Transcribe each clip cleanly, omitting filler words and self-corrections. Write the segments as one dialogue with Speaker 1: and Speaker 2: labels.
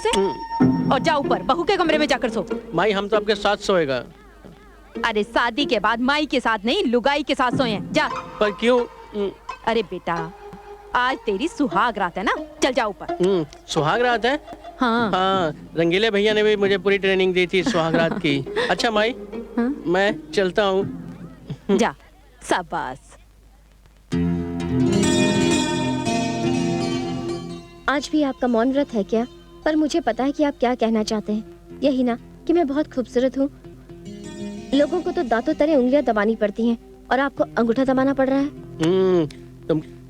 Speaker 1: उसे और जा ऊपर बहू के कमरे में जाकर सो।
Speaker 2: माई हम तो आपके साथ सोएगा।
Speaker 1: अरे शादी के बाद माई के साथ नहीं लुगाई के साथ सोए। जा।
Speaker 2: पर क्यों?
Speaker 1: अरे बेटा आज तेरी सुहाग रात है ना, चल जा ऊपर।
Speaker 2: सुहाग रात है? हाँ, रंगीले भैया ने भी मुझे पूरी ट्रेनिंग दी थी सुहाग रात की। अच्छा माई मैं चलता हूँ।
Speaker 1: जा। शाबाश।
Speaker 3: आज भी आपका मौन व्रत है क्या? पर मुझे पता है कि आप क्या कहना चाहते हैं। यही ना कि मैं बहुत खूबसूरत हूँ। लोगों को तो दांतों तरह उंगलियां दबानी पड़ती हैं और आपको अंगूठा दबाना पड़ रहा है।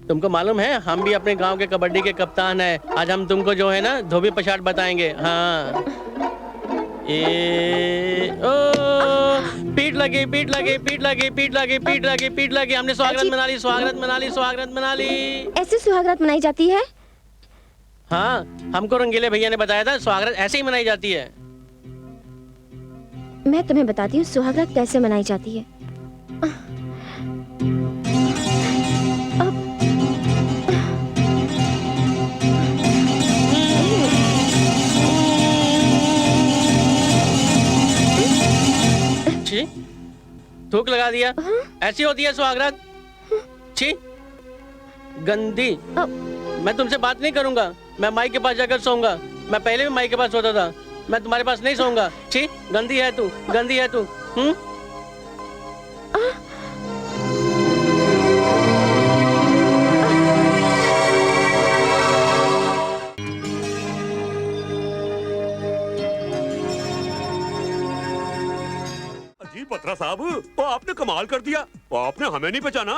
Speaker 2: तुमको मालूम है हम भी अपने गांव के कबड्डी के कप्तान हैं। आज हम तुमको जो है ना धोबी पछाड़ बताएंगे। हाँ पीठ लगी पीठ लगी पीठ लगी पीठ लगी पीठ लगी पीठ लगी। हमने सुहागरात मना ली सुहागरात मना ली सुहागरात मना ली।
Speaker 3: ऐसे सुहागरात मनाई जाती है?
Speaker 2: हाँ हमको रंगीले भैया ने बताया था सुहागरात ऐसे ही मनाई जाती है।
Speaker 3: मैं तुम्हें बताती हूँ सुहागरात कैसे मनाई जाती है।
Speaker 2: थूक लगा दिया। ऐसी होती है सुहागरात। छी गंदी। मैं तुमसे बात नहीं करूंगा। मैं माई के पास जाकर सोऊंगा। मैं पहले भी माई के पास सोता था। मैं तुम्हारे पास नहीं सोऊंगा। छी गंदी है तू गंदी है तू।
Speaker 4: पत्रा साहब वो आपने कमाल कर दिया। वो आपने हमें नहीं पहचाना।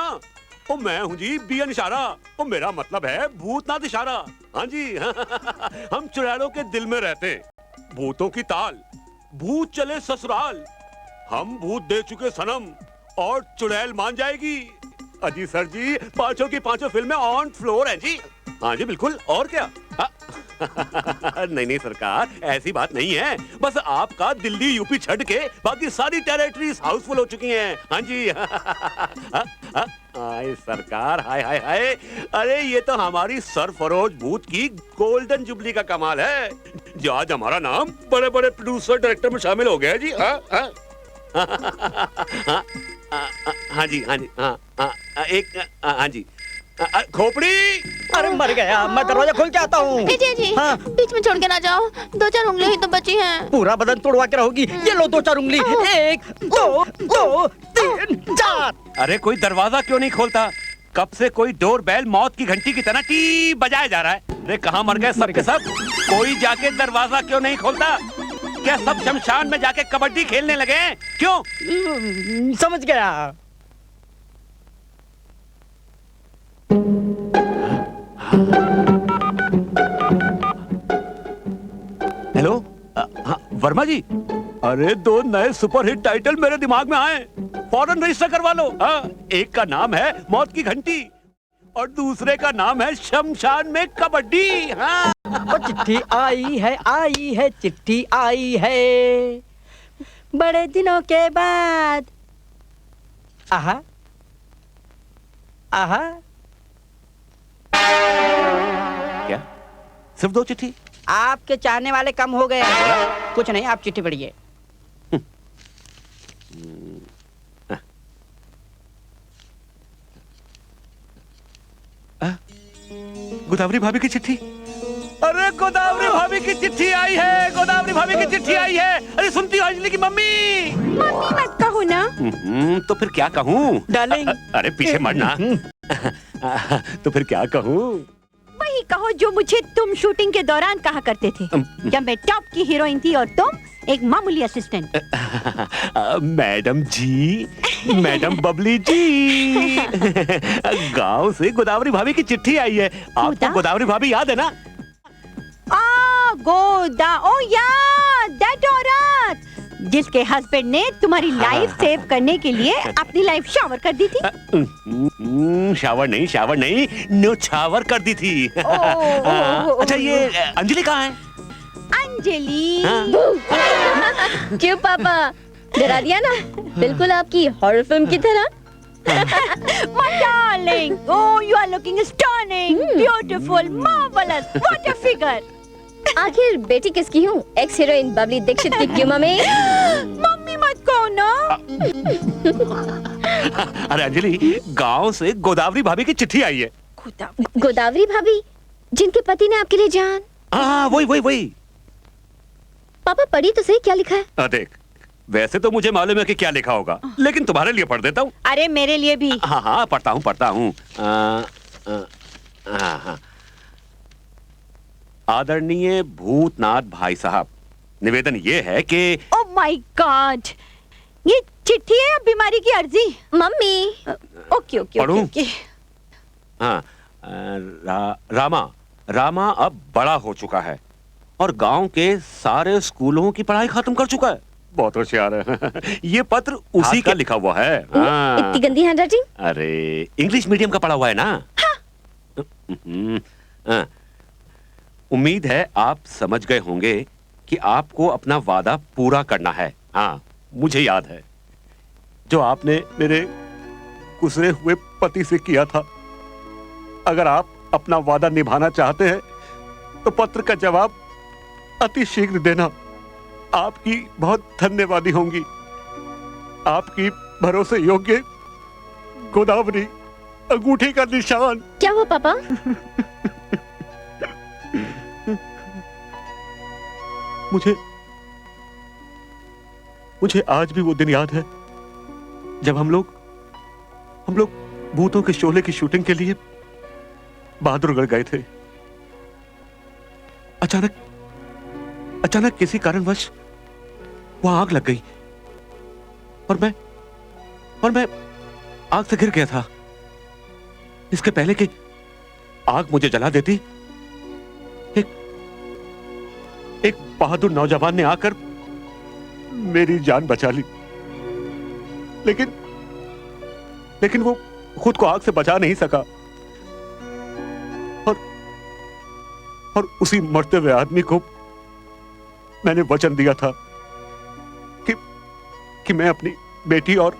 Speaker 4: वो मैं हूँ जी बियन इशारा। वो मेरा मतलब है भूतनाथ इशारा। हाँ जी हम चुड़ैलों के दिल में रहते हैं। भूतों की ताल भूत चले ससुराल। हम भूत दे चुके सनम और चुड़ैल मान जाएगी। अजी सर जी पांचों की पांचों फिल्में ऑन फ्लोर है जी। हाँ जी बिल्कुल। और क्या? नहीं नहीं सरकार ऐसी बात नहीं है। बस आपका दिल्ली यूपी छड़ के बाकी सारी टेरिटरीज हाउसफुल हो चुकी हैं। हाँ जी हाय सरकार हाय हाय हाय। अरे ये तो हमारी सरफरोश भूत की गोल्डन जुबली का कमाल है जो आज हमारा नाम बड़े बड़े प्रोड्यूसर डायरेक्टर में शामिल हो गया है जी। हाँ जी हाँ जी हाँ एक हाँ जी खोपड़ी।
Speaker 5: अरे मर गया। मैं दरवाजा खोल के आता हूँ।
Speaker 6: जी हाँ? बीच में छोड़ के ना जाओ। 2-4 उंगली ही तो बची हैं।
Speaker 5: पूरा बदन तोड़वा के रहोगी। ये लो 2-4 उंगली। 1 2 2 3 4।
Speaker 4: अरे कोई दरवाजा क्यों नहीं खोलता? कब से कोई डोर बेल मौत की घंटी की तरह टी बजाया जा रहा है। अरे कहाँ मर गए सब के सब? कोई जाके दरवाजा क्यों नहीं खोलता? क्या सब शमशान में जाके कबड्डी खेलने लगे हैं? क्यों?
Speaker 5: समझ गया।
Speaker 4: हेलो हाँ वर्मा जी। अरे 2 नए सुपरहिट टाइटल मेरे दिमाग में आए। फौरन रजिस्टर करवा लो। एक का नाम है मौत की घंटी और दूसरे का नाम है शमशान में कबड्डी। हाँ
Speaker 5: चिट्ठी आई है चिट्ठी आई है बड़े दिनों के बाद। आहा आहा।
Speaker 4: क्या सिर्फ 2 चिट्ठी?
Speaker 5: आपके चाहने वाले कम हो गए। कुछ नहीं आप चिट्ठी पढ़िए।
Speaker 4: गोदावरी भाभी की चिट्ठी। अरे गोदावरी भाभी की चिट्ठी आई है। गोदावरी भाभी की चिट्ठी आई है। अरे सुनती हो अंजलि की मम्मी?
Speaker 1: मम्मी मत कहो ना।
Speaker 4: तो फिर क्या कहूँ
Speaker 5: डार्लिंग?
Speaker 4: अरे पीछे मरना। तो फिर क्या कहूँ?
Speaker 1: वही कहो जो मुझे तुम शूटिंग के दौरान कहा करते थे जब मैं टॉप की हीरोइन थी और तुम एक मामूली असिस्टेंट।
Speaker 4: मैडम जी मैडम बबली जी गांव से गोदावरी भाभी की चिट्ठी आई है। आपको गोदावरी भाभी याद है ना?
Speaker 1: ओ या दैट औरत जिसके हस्बैंड ने तुम्हारी लाइफ सेव करने के लिए अपनी लाइफ शावर कर दी थी।
Speaker 4: शावर नहीं न्योछावर कर दी थी। अच्छा ये अंजलि कहाँ है?
Speaker 1: अंजलि
Speaker 3: क्यों पापा डरा दिया ना? बिल्कुल आपकी हॉरर फिल्म की तरह।
Speaker 1: My darling, oh you are looking stunning, beautiful, marvelous, what a figure.
Speaker 3: आखिर बेटी किसकी हूँ? एक्स हीरोइन बबली दीक्षित की क्यों मम्मी?
Speaker 1: मम्मी मत कहो ना।
Speaker 4: अरे अंजलि, गांव से गोदावरी भाभी की चिट्ठी आई है।
Speaker 3: गोदावरी भाभी, जिनके पति ने आपके लिए जान।
Speaker 4: हाँ, वही।
Speaker 3: पापा पढ़ी तो सही, क्या लिखा है?
Speaker 4: देख, वैसे तो मुझे मालूम है कि क्या लिखा होगा, लेकिन तुम्हारे लिए पढ़ देता हूँ।
Speaker 1: अरे मेरे लिए भी।
Speaker 4: हाँ, पढ़ता हूँ। आदरणीय भूतनाथ भाई साहब, निवेदन ये है कि
Speaker 1: ओह माय गॉड, ये चिट्ठी है या बीमारी की अर्जी?
Speaker 3: मम्मी।
Speaker 1: ओके।
Speaker 4: पढ़ूं? हाँ, रामा अब बड़ा हो चुका है और गांव के सारे स्कूलों की पढ़ाई खत्म कर चुका है। बहुत होशियार है। ये पत्र उसी का लिखा हुआ है। हाँ।
Speaker 3: इतनी गंदी हैंडराइटिंग?
Speaker 4: अरे इंग्लिश मीडियम का पढ़ा हुआ है ना। हाँ। उम्मीद है आप समझ गए होंगे कि आपको अपना वादा पूरा करना है। हाँ, मुझे याद है जो आपने मेरे गुजरे हुए पति से किया था। अगर आप अपना वादा निभाना चाहते हैं तो पत्र का जवाब अति शीघ्र देना। आपकी बहुत धन्यवादी होंगी। आपकी भरोसे योग्य गोदावरी, अंगूठी का निशान।
Speaker 3: क्या हुआ पापा?
Speaker 4: मुझे आज भी वो दिन याद है जब हम लोग भूतों के शोले की शूटिंग के लिए बहादुरगढ़ गए थे। अचानक किसी कारणवश वहां आग लग गई और मैं आग से गिर गया था। इसके पहले कि आग मुझे जला देती, एक बहादुर नौजवान ने आकर मेरी जान बचा ली। लेकिन वो खुद को आग से बचा नहीं सका और उसी मरते हुए आदमी को मैंने वचन दिया था कि मैं अपनी बेटी और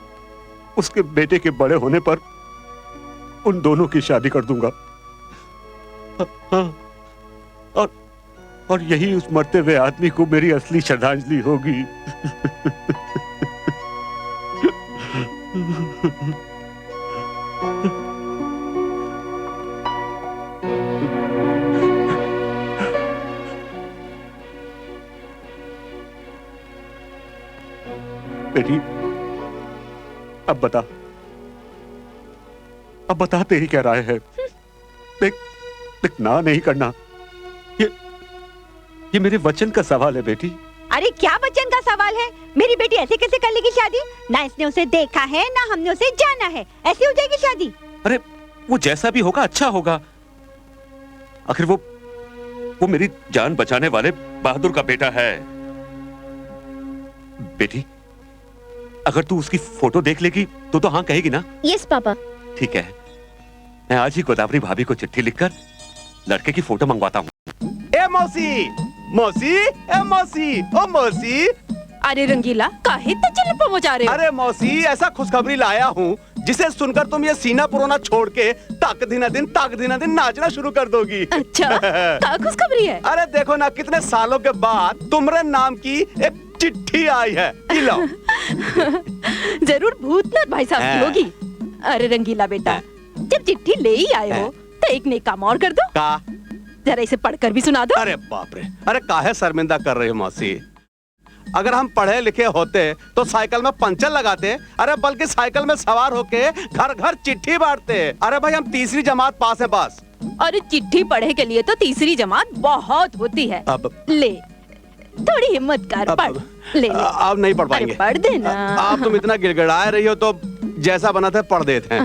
Speaker 4: उसके बेटे के बड़े होने पर उन दोनों की शादी कर दूंगा। हाँ, और यही उस मरते हुए आदमी को मेरी असली श्रद्धांजलि होगी। बेटी, अब बता तेरी क्या राय है? देख ना नहीं करना, ये मेरे वचन का सवाल है बेटी।
Speaker 1: अरे क्या वचन का सवाल है? मेरी बेटी ऐसे कैसे कर लेगी शादी? ना इसने उसे देखा है ना हमने उसे जाना है, ऐसे हो जाएगी शादी?
Speaker 4: अरे वो जैसा भी होगा अच्छा होगा। आखिर वो मेरी जान बचाने वाले बहादुर का बेटा है। बेटी, अगर तू उसकी फोटो देख लेगी तो हाँ कहेगी ना?
Speaker 3: Yes papa.
Speaker 4: ठीक है, मैं आज ही गोदावरी भाभी को चिट्ठी लिखकर लड़के की फोटो मंगवाता हूँ।
Speaker 7: ए मौसी, ए मौसी।
Speaker 1: अरे रंगीला, काहे तचल्लुप मचा रहे हो?
Speaker 7: अरे मौसी, ऐसा खुशखबरी लाया हूँ जिसे सुनकर तुम ये सीना पुरोना छोड़ के ताक दिना दिन नाचना शुरू कर दोगी।
Speaker 1: अच्छा, क्या खुशखबरी है?
Speaker 7: अरे देखो ना, कितने सालों के बाद तुम्हारे नाम की एक चिट्ठी आई है। लो।
Speaker 1: जरूर भूतनाथ भाई साहब की होगी। अरे रंगीला बेटा, जब चिट्ठी ले ही आए हो तो एक नेक काम और कर दो।
Speaker 7: का?
Speaker 1: जरा इसे पढ़कर भी सुना दो।
Speaker 7: अरे बाप रे, अरे काहे शर्मिंदा कर रहे हो मौसी? अगर हम पढ़े लिखे होते तो साइकिल में पंचर लगाते, अरे बल्कि साइकिल में सवार होके घर घर चिट्ठी बांटते। अरे भाई, हम तीसरी जमात पास है बस।
Speaker 1: अरे चिट्ठी पढ़े के लिए तो तीसरी जमात बहुत होती है।
Speaker 7: अब
Speaker 1: ले, थोड़ी हिम्मत कर, पढ़ ले।
Speaker 7: अब नहीं पढ़ पाएंगे।
Speaker 1: पढ़ देना।
Speaker 7: आप तुम इतना गिड़गिड़ा रही हो तो जैसा बना था पढ़ देते हैं।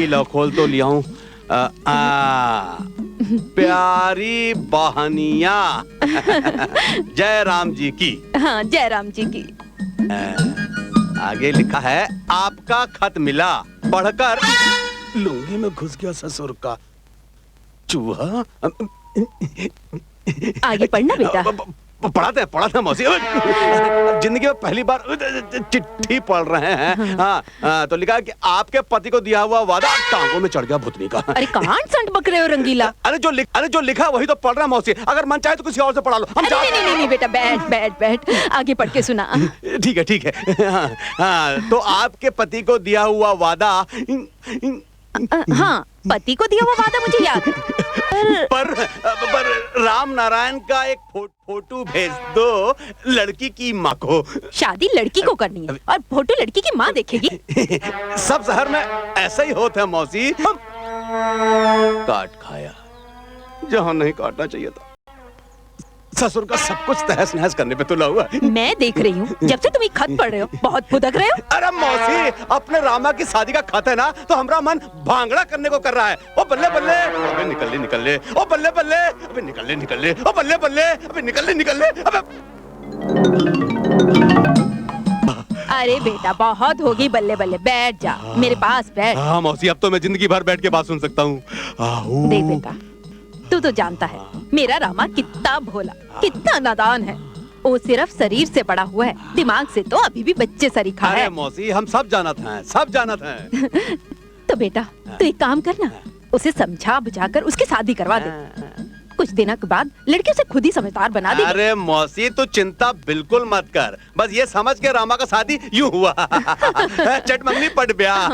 Speaker 7: लो, खोल तो लिया हूँ। प्यारी बहनिया, जय राम जी की।
Speaker 1: हाँ, जय राम जी की।
Speaker 7: आगे लिखा है, आपका खत मिला, पढ़कर लुंगी में घुस गया ससुर का चूहा।
Speaker 1: आगे पढ़ना बेटा।
Speaker 7: पढ़ाते हैं मौसी। जिंदगी में पहली बार चिट्ठी पढ़ रहे हैं। हाँ, तो लिखा है कि आपके पति को दिया हुआ वादा टांगों में चढ़ गया भुतनी का।
Speaker 1: अरे कहाँ संट बक रहे हो रंगीला?
Speaker 7: अरे जो लिखा वही तो पढ़ रहा मौसी। अगर मन चाहे तो किसी और से पढ़ा लो। हम
Speaker 1: नहीं बेटा, बैठ आगे पढ़ के सुना।
Speaker 7: ठीक है। हाँ, तो आपके पति को दिया हुआ वादा।
Speaker 1: हाँ, पति को दिया हुआ वादा मुझे याद है।
Speaker 7: पर राम नारायण का एक फोटो भेज दो लड़की की माँ को।
Speaker 1: शादी लड़की को करनी है और फोटो लड़की की माँ देखेगी।
Speaker 7: सब शहर में ऐसा ही होता है मौसी। काट खाया जहाँ नहीं काटना चाहिए था। ससुर का सब कुछ तहस नहस करने पे तुला हुआ।
Speaker 1: मैं देख रही हूँ जब से तुम ये खत पढ़ रहे हो, बहुत फुदक रहे हो।
Speaker 7: अरे मौसी, अपने रामा की शादी का खत है ना, तो हमारा मन भांगड़ा करने को कर रहा है। ओ बल्ले बल्ले, अबे निकल ले, ओ बल्ले बल्ले, अबे निकल ले, ओ बल्ले बल्ले, अबे निकल ले, अबे।
Speaker 1: अरे बेटा, बहुत होगी बल्ले बल्ले, बैठ जा मेरे पास बैठ।
Speaker 7: हाँ मौसी, अब तो मैं जिंदगी भर बैठ के बात सुन सकता हूँ।
Speaker 1: देख बेटा, तू तो जानता है मेरा रामा कितना भोला, कितना नादान है। वो सिर्फ शरीर से बड़ा हुआ है, दिमाग से तो अभी भी बच्चे सरीखा है।
Speaker 7: अरे मौसी, हम सब जानत हैं।
Speaker 1: तो बेटा तू एक काम करना, उसे समझा बुझाकर उसकी शादी करवा दे। कुछ दिनों के बाद लड़के उसे खुद ही समझदार बना देगी।
Speaker 7: अरे मौसी, तू चिंता बिल्कुल मत कर। बस ये समझ के रामा का शादी यूं हुआ। चटमंगनी पट ब्याह।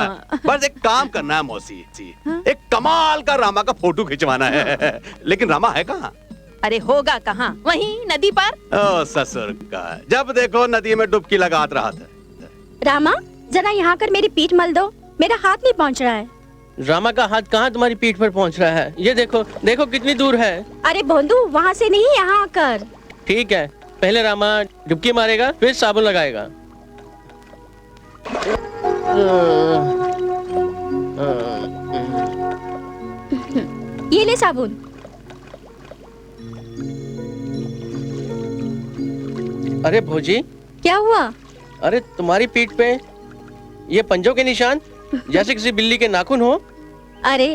Speaker 7: बस एक काम करना है मौसी, एक कमाल का रामा का फोटो खिंचवाना है। लेकिन रामा है कहाँ?
Speaker 1: अरे होगा कहाँ, वहीं नदी पर।
Speaker 7: ओ ससुर का, जब देखो नदी में डुबकी लगात रहा था।
Speaker 3: रामा, जरा यहाँ कर मेरी पीठ मल दो, मेरा हाथ नहीं पहुँच रहा है।
Speaker 2: रामा का हाथ कहाँ तुम्हारी पीठ पर पहुँच रहा है? ये देखो कितनी दूर है।
Speaker 3: अरे भोंदू, वहाँ से नहीं, यहाँ आकर।
Speaker 2: ठीक है, पहले रामा डुबकी मारेगा, फिर साबुन लगाएगा।
Speaker 3: ये ले साबुन।
Speaker 2: अरे भौजी,
Speaker 3: क्या हुआ?
Speaker 2: अरे तुम्हारी पीठ पे ये पंजों के निशान, जैसे किसी बिल्ली के नाखून हो।
Speaker 3: अरे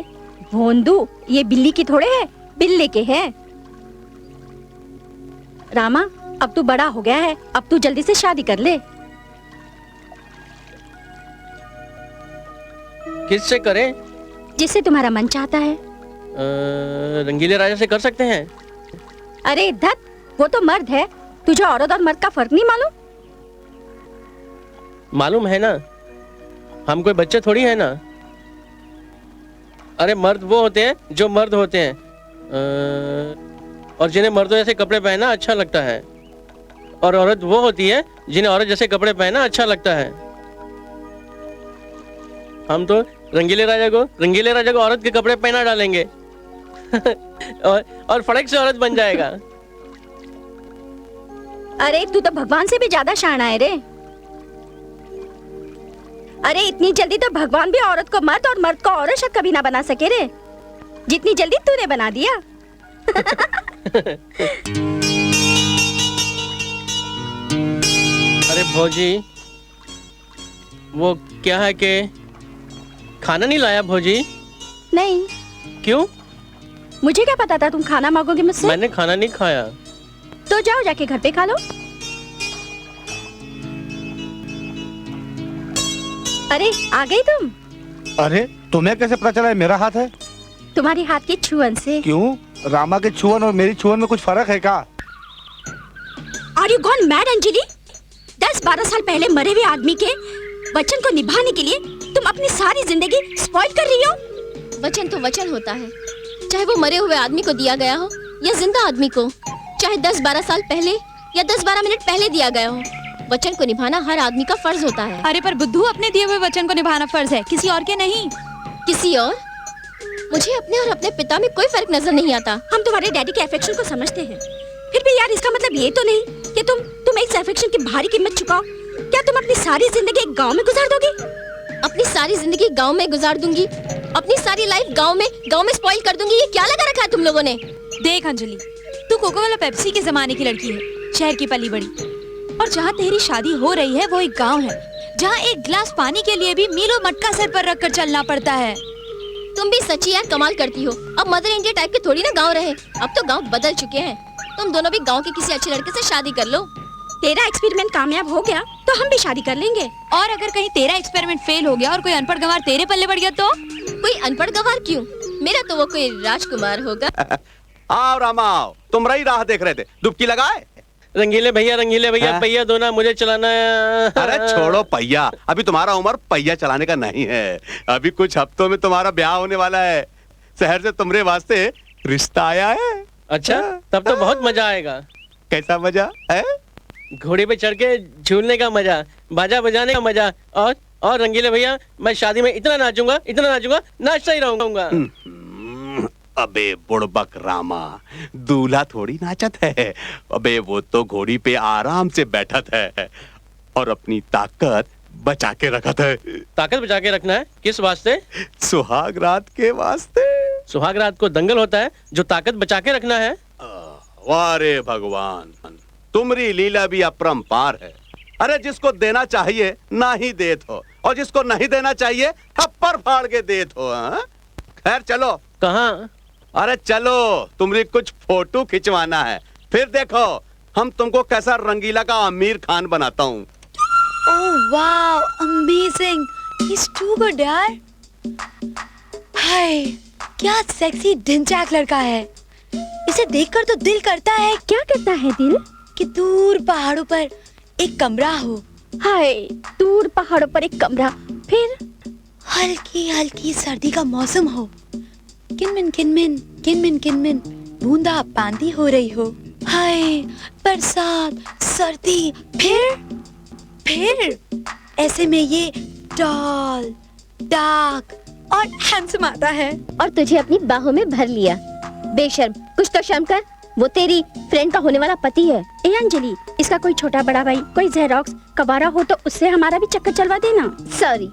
Speaker 3: भोंदू, ये बिल्ली की थोड़े है, बिल्ली के हैं। रामा, अब तू बड़ा हो गया है, अब तू जल्दी से शादी कर ले।
Speaker 2: किससे करें?
Speaker 3: जिससे तुम्हारा मन चाहता है।
Speaker 2: रंगीले राजा से कर सकते हैं।
Speaker 3: अरे धत, वो तो मर्द है, तुझे औरत और मर्द का फर्क नहीं मालूम?
Speaker 2: मालूम है ना, हम कोई बच्चे थोड़ी है ना। अरे मर्द वो होते हैं जो मर्द होते हैं, और जिन्हें मर्दों जैसे कपड़े पहनना अच्छा लगता है, और औरत वो होती है जिन्हें औरत जैसे कपड़े पहनना अच्छा लगता है। हम तो रंगीले राजा को औरत के कपड़े पहना डालेंगे। और फड़क से औरत बन जाएगा।
Speaker 3: अरे तू तो भगवान से भी ज्यादा शाना है रे। अरे इतनी जल्दी तो भगवान भी औरत को मर्द और मर्द को औरत शायद कभी ना बना सके रे, जितनी जल्दी तूने बना दिया।
Speaker 2: अरे भौजी, वो क्या है कि खाना नहीं लाया भौजी?
Speaker 3: नहीं।
Speaker 2: क्यों?
Speaker 3: मुझे क्या पता था तुम खाना मांगोगे मुझसे।
Speaker 2: मैंने खाना नहीं खाया।
Speaker 3: तो जाओ जाके घर पे खा लो। अरे आ गई तुम।
Speaker 8: अरे तुम्हें कैसे पता चला है मेरा हाथ है?
Speaker 3: तुम्हारी हाथ की छुअन से।
Speaker 8: क्यों? रामा के छुअन और मेरी छुअन में कुछ फर्क है क्या?
Speaker 3: Are you gone mad, Anjali? 10-12 साल पहले मरे हुए आदमी के वचन को निभाने के लिए तुम अपनी सारी जिंदगी स्पॉइल कर रही हो।
Speaker 6: वचन तो वचन होता है, चाहे वो मरे हुए आदमी को दिया गया हो या जिंदा आदमी को, चाहे 10-12 साल पहले या 10-12 मिनट पहले दिया गया हो। वचन को निभाना हर आदमी का फर्ज होता है।
Speaker 1: अरे पर बुद्धू, अपने दिए हुए वचन को निभाना फर्ज है, किसी और के नहीं।
Speaker 6: किसी और? मुझे अपने और अपने पिता में कोई फर्क नजर नहीं आता।
Speaker 3: हम तुम्हारे डैडी के अफेक्शन को समझते हैं, फिर भी यार इसका मतलब ये तो नहीं कि तुम एक अफेक्शन की भारी कीमत चुकाओ। क्या तुम अपनी सारी जिंदगी एक गांव में गुजार दोगे?
Speaker 6: अपनी सारी जिंदगी गांव में गुजार दूंगी, अपनी सारी लाइफ गांव में स्पॉइल कर दूंगी। ये क्या लगा रखा है तुम लोगों ने?
Speaker 1: देख अंजलि, तू कोको कोला पेप्सी के जमाने की लड़की है, शहर की पली बड़ी, और जहाँ तेरी शादी हो रही है वो एक गांव है, जहाँ एक गिलास पानी के लिए भी मीलों मटका सर पर रखकर चलना पड़ता है।
Speaker 6: तुम भी सच्ची यार कमाल करती हो। अब मदर इंडिया टाइप के थोड़ी ना गांव रहे, अब तो गांव बदल चुके हैं। तुम दोनों भी गांव के किसी अच्छे लड़के से शादी कर लो।
Speaker 9: तेरा एक्सपेरिमेंट कामयाब हो गया तो हम भी शादी कर लेंगे।
Speaker 1: और अगर कहीं तेरा एक्सपेरिमेंट फेल हो गया और कोई अनपढ़ गंवार तेरे पल्ले पड़ गया तो?
Speaker 6: कोई अनपढ़ गंवार क्यों, मेरा तो वो कोई राजकुमार होगा।
Speaker 7: आओ रामा आओ, तुम रही राह देख रहे थे, डुबकी लगाए।
Speaker 2: रंगीले भैया
Speaker 7: हाँ?
Speaker 2: पहिया दो ना, मुझे चलाना है।
Speaker 7: अरे छोड़ो पहिया, अभी तुम्हारा उम्र पहिया चलाने का नहीं है। अभी कुछ हफ्तों में तुम्हारा ब्याह होने वाला है। शहर से तुम्हारे वास्ते रिश्ता आया है।
Speaker 2: अच्छा, तब तो बहुत मजा आएगा।
Speaker 7: कैसा मजा है?
Speaker 2: घोड़े पे चढ़ के झूलने का मजा, बाजा बजाने का मजा, और रंगीले भैया मैं शादी में इतना नाचूंगा, नाचता ही रहूंगा।
Speaker 7: अबे बुड़बक रामा, दूल्हा थोड़ी नाचत है। अबे वो तो घोड़ी पे आराम से बैठत है और अपनी ताकत बचा के रखत है।
Speaker 2: ताकत बचा के रखना है किस वास्ते?
Speaker 7: सुहाग रात के वास्ते।
Speaker 2: सुहाग रात को दंगल होता है जो ताकत बचा के रखना है।
Speaker 7: वाह रे भगवान, तुम्हारी लीला भी अपरंपार है। अरे जिसको देना चाहिए ना ही देत हो, और जिसको नहीं देना चाहिए थप्पड़ फाड़ के देत हो। खैर चलो।
Speaker 2: कहाँ?
Speaker 7: अरे चलो, तुम्हारी कुछ फोटो खिंचवाना है, फिर देखो हम तुमको कैसा रंगीला का आमिर खान बनाता हूँ।
Speaker 1: Oh wow, amazing, he's too good यार। हाय, क्या सेक्सी ढिंचैक लड़का है। इसे देखकर तो दिल करता है।
Speaker 3: क्या करता है दिल?
Speaker 1: कि दूर पहाड़ों पर एक कमरा हो।
Speaker 3: हाय, दूर पहाड़ों पर एक कमरा, फिर
Speaker 1: हल्की हल्की सर्दी का मौसम हो। किनमिन किनमिन किनमिन किनमिन बूंदा बांदी हो रही हो। हाय, बरसात, सर्दी, फिर ऐसे में ये टॉल, डार्क और हैंडसम आता है
Speaker 3: और तुझे अपनी बाहों में भर लिया। बेशर्म, कुछ तो शर्म कर। वो तेरी फ्रेंड का होने वाला पति है।
Speaker 9: ए अंजलि, इसका कोई छोटा बड़ा भाई, कोई जेरोक्स कबारा हो तो उससे हमारा भी चक्कर चलवा देना।
Speaker 3: Sorry,